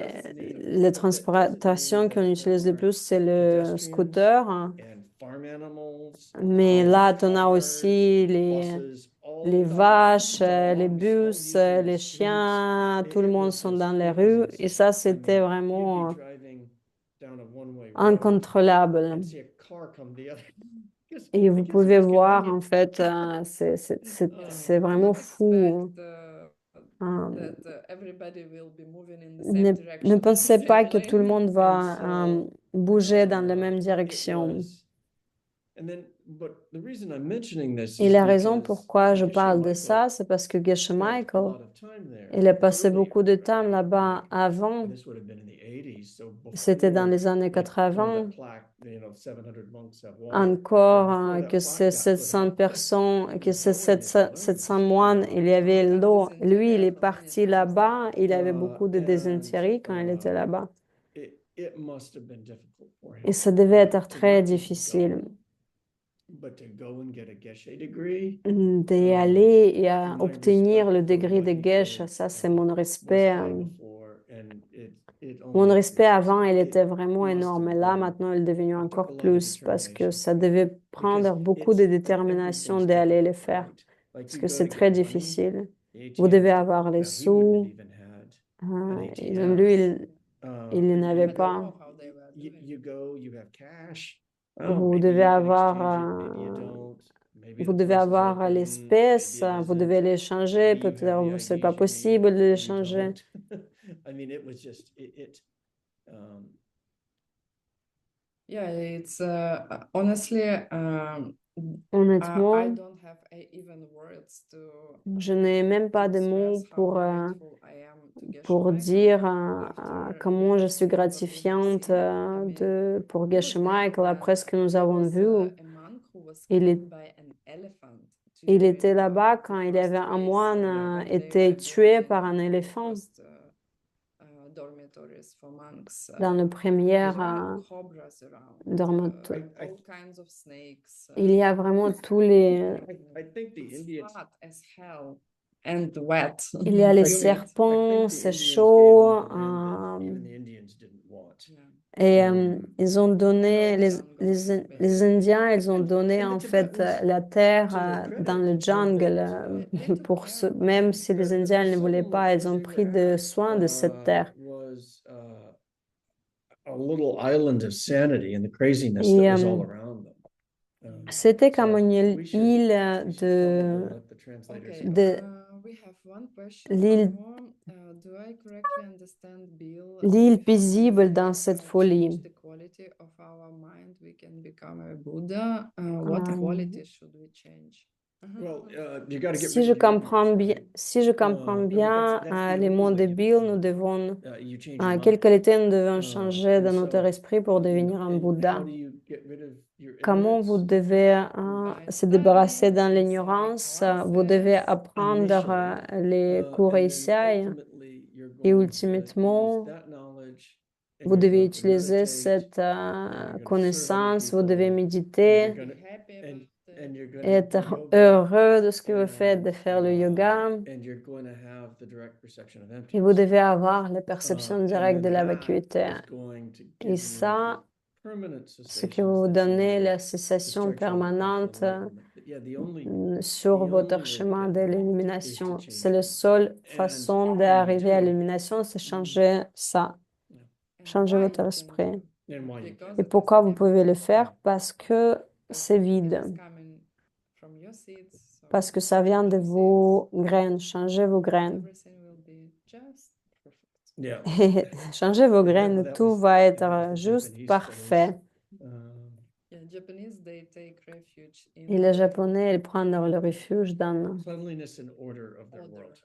la transportation qu'on utilise le plus, c'est le scooter. Mais là, on a aussi les vaches, les bus, les chiens, tout le monde sont dans les rues. Et ça, c'était vraiment incontrôlable. Et vous pouvez voir, en fait, c'est vraiment fou. Ne pensez pas que tout le monde va bouger dans la même direction. Et la raison pourquoi je parle de ça, c'est parce que Geshe Michael, il a passé beaucoup de temps là-bas avant. C'était dans les années 80. Encore que ces 700 personnes, que ces 700 moines, il y avait l'eau. Lui, il est parti là-bas. Il avait beaucoup de dysenterie quand il était là-bas. Et ça devait être très difficile d'y aller et à obtenir le degré de Geshe. Ça, c'est mon respect. Mon respect avant, il était vraiment énorme. Et là, maintenant, il est devenu encore plus parce que ça devait prendre beaucoup de détermination d'aller le faire. Parce que c'est très difficile. Vous devez avoir les sous. Et même lui, il n'avait pas. Vous devez avoir l'espèce, vous devez l'échanger, peut-être c'est pas possible de l'échanger. Yeah, it's honestly, Honnêtement, I don't have even words to je n'ai même pas de mots express how grateful I am to Geshe Michael dire after comment je suis everything what we've gratifiante seen. I mean, pour he was Geshe there, Michael après ce que nous there avons was vu. a monk who was Il, killed est- by an elephant il during était là-bas the quand il y first avait un race moine when they été were tué building par un éléphant first dormitories for monks. dans le premier There are cobras around, dortoir. all kinds of snakes. Il y a vraiment tous les... It's hot as hell and wet. Il y a les Humid. serpents, c'est chaud. Et ils ont donné, les Indiens, ils ont donné en fait la terre dans le jungle même si les Indiens ne voulaient pas, ils ont pris de soin de cette terre. Et c'était comme une île Okay, we have one question l'île more. Do I correctly understand, Bill? l'île If paisible we dans cette change folie. the quality of our mind, we can become a Buddha. What quality should we change? Si je comprends bien les mots de Bill, nous devons, quelle qualité nous devons changer dans notre esprit pour devenir un Bouddha? Comment vous devez se débarrasser dans l'ignorance? Vous devez apprendre les cours Eisai et ultimement, vous devez utiliser cette connaissance, vous devez méditer and you're gonna do être yoga, heureux de ce que vous faites, de faire le yoga. and you're going to have the direct perception of Et vous emptiness. devez avoir la perception directe de la vacuité. Is going to Et give ça, you permanent ce qui cessations vous that donne you la need to cessation start your path of permanente enlightenment. Yeah, sur the votre only way to chemin get de there is to l'illumination. change C'est la that. seule And façon all you d'arriver à do, l'illumination, c'est changer ça, And changer why votre you can esprit. do? and why you Because Et it is pourquoi vous empty. pouvez le faire? Parce que c'est It vide, is coming from your seeds, so parce que ça vient de change your vos graines. Changez vos seeds, graines. everything will be just perfect. yeah. Et changez vos graines, That tout was- va that être was the juste Japanese parfait. Yeah, Japanese, they take refuge Et in les Japonais, ils prennent le refuge dans, cleanliness and order of their order. world.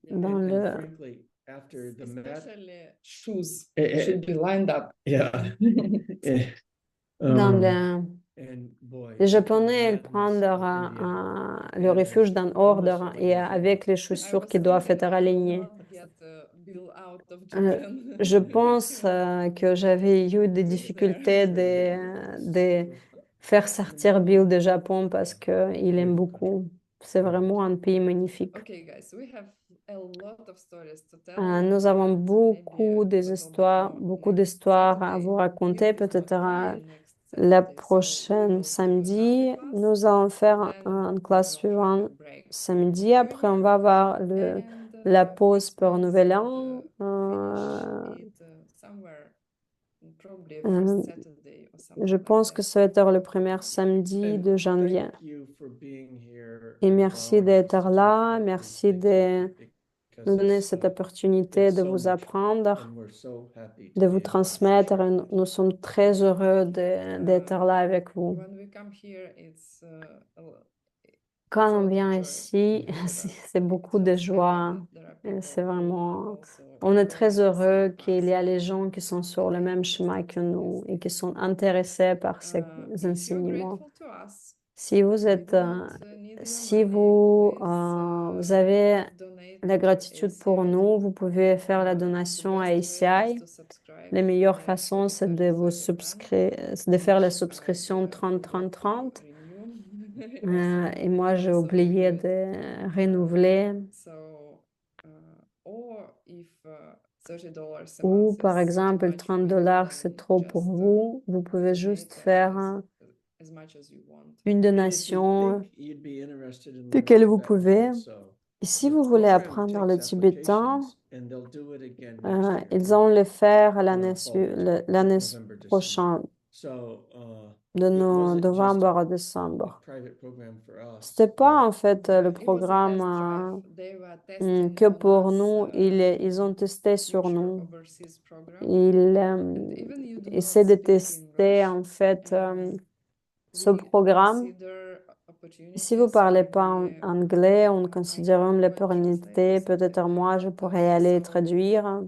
Yeah. dans And le... frankly, after the Especially shoes Eh, should be lined up. yeah. Eh, Dans um, le... and boy, Les after the Japonais, ils madness prennent of India, le and refuge dans almost l'ordre certainly et in Japan, avec les I chaussures was qui doivent thinking être I will alignées. not get bill out of Euh, Japan. Je pense que j'avais eu des There. difficultés de faire sortir Bill de Japon parce qu'il aime beaucoup. C'est vraiment un pays magnifique. Okay, guys, we have a lot of stories to tell. Nous avons but beaucoup maybe a little bit more next d'histoires à Saturday. vous raconter. Bill is not Peut-être here next la Saturday, so we prochaine will do samedi, another class, nous allons faire then une we classe will have a suivante break samedi. for New Après, on Year, va avoir and la pause pour Christmas Nouvel and An. finish it somewhere, probably Euh, first Saturday or something Je like pense que that. ça va être le premier samedi and de janvier. thank you for being here Et and merci allowing us d'être to talk là, about merci these de things because nous donner it's, cette opportunité it's de so vous much fun, apprendre, and we're so happy to de be vous able to transmettre. share Et it. nous sommes très heureux d'être là avec vous. When we come here, it's Quand a on lot of vient joy ici, to be with us. c'est beaucoup So de happy joie. that there are Et people c'est who vraiment... also On est join très us heureux in qu'il y class. a les gens qui sont sur le même chemin que nous et qui sont intéressés par ces If you're enseignements. grateful to us, Si vous we êtes, do not need your si money. vous, Please vous avez donate la to gratitude pour ACI. nous, vous pouvez faire la The donation à best way is ACI. to subscribe La meilleure the façon, c'est de 30, vous 30, 30, c'est de faire la which I subscription forgot 30-30-30. to renew. Et moi, j'ai So oublié do it. de renouveler. So, or if $30 a Ou, month par is too exemple, much 30 for you, dollars, then c'est trop pour just vous. Vous pouvez juste donate faire as much as you want. une And if you donation think you'd be interested in de learning quelle vous Tibetan pouvez. also, Et si the vous voulez program apprendre le takes tibétain, applications, and they'll do it again next year, ils vont le faire l'année fall winter, l'année November, December. prochaine, So, de it wasn't just novembre à a décembre. private program for us, C'était pas but en fait Yeah, le it was a programme test drive. They were testing que on pour us, nous, ils ont testé sur future nous. overseas program. Ils And even you do not essaient de speak tester English, en fait ce we programme. consider Si vous parlez pas opportunities, anglais, on I considère can l'opportunité. translate Peut-être moi, je pourrais aller traduire.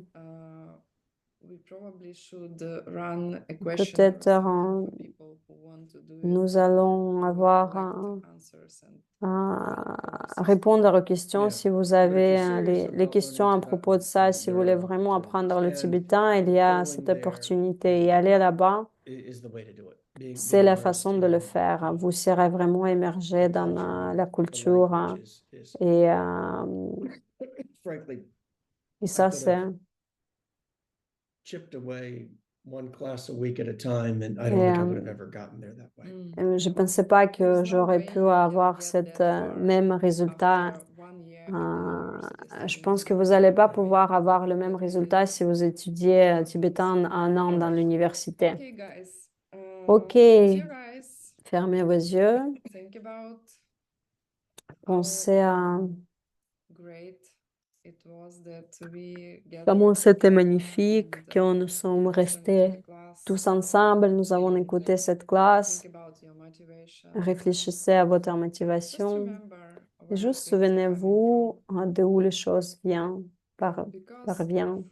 we probably should run a Peut-être questionnaire or something for people who want to do it. nous allons We will avoir collect answers and répondre aux questions. Yeah. Si vous But if avez you're serious les about questions learning à propos de ça, Tibetan, si vous there voulez are vraiment apprendre le opportunities. And tibétain, il y a cette going there opportunité. Et aller là-bas, is the way to do it. c'est Being la immersed façon de le in, faire. Vous serez vraiment immergé the dans culture, la the culture. language is Et, frankly, et ça, could c'est... have chipped away one class a week at a time, and I don't Et, think I would have ever gotten there that way. je ne pensais pas que There's no j'aurais way pu you can avoir get cet that far même résultat. after 1 year at the university Je studying pense que vous Tibetan. n'allez pas I mean, pouvoir avoir le même résultat si vous étudiez tibétain 1 an dans l'université. Okay, guys. Ok, Close your eyes. fermez vos yeux. Think about Pensez à great it was that we comment gathered c'était together magnifique and quand nous sommes listened to restés the class. tous ensemble. Nous avons écouté cette classe. Think about your motivation. Réfléchissez à votre Just motivation. remember Et where juste it's coming souvenez-vous from. de où les choses Because parviennent. of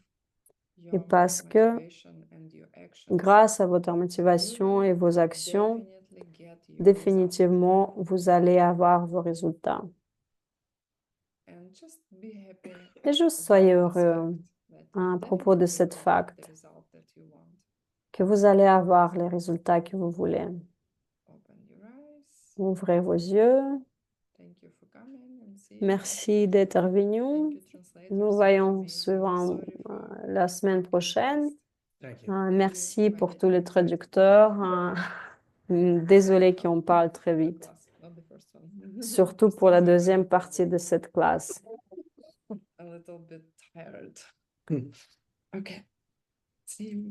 Et your parce que motivation and your actions, grâce à votre you motivation will et vos actions, definitely get your result. définitivement, vous allez avoir vos résultats. And just be happy Et juste about soyez this heureux fact that à you propos de definitely cette will get fact the result that you want. que vous allez avoir les résultats que vous voulez. Open your eyes. Ouvrez vos yeux. Thank you for coming and see you. Merci d'être venu. Thank you, translators. Nous voyons suivant la semaine prochaine. Thank you. Merci pour tous les traducteurs. Désolée qu'on parle très vite, Not the first one. surtout pour la deuxième partie de cette classe. A little bit tired. Hmm. Okay. See you.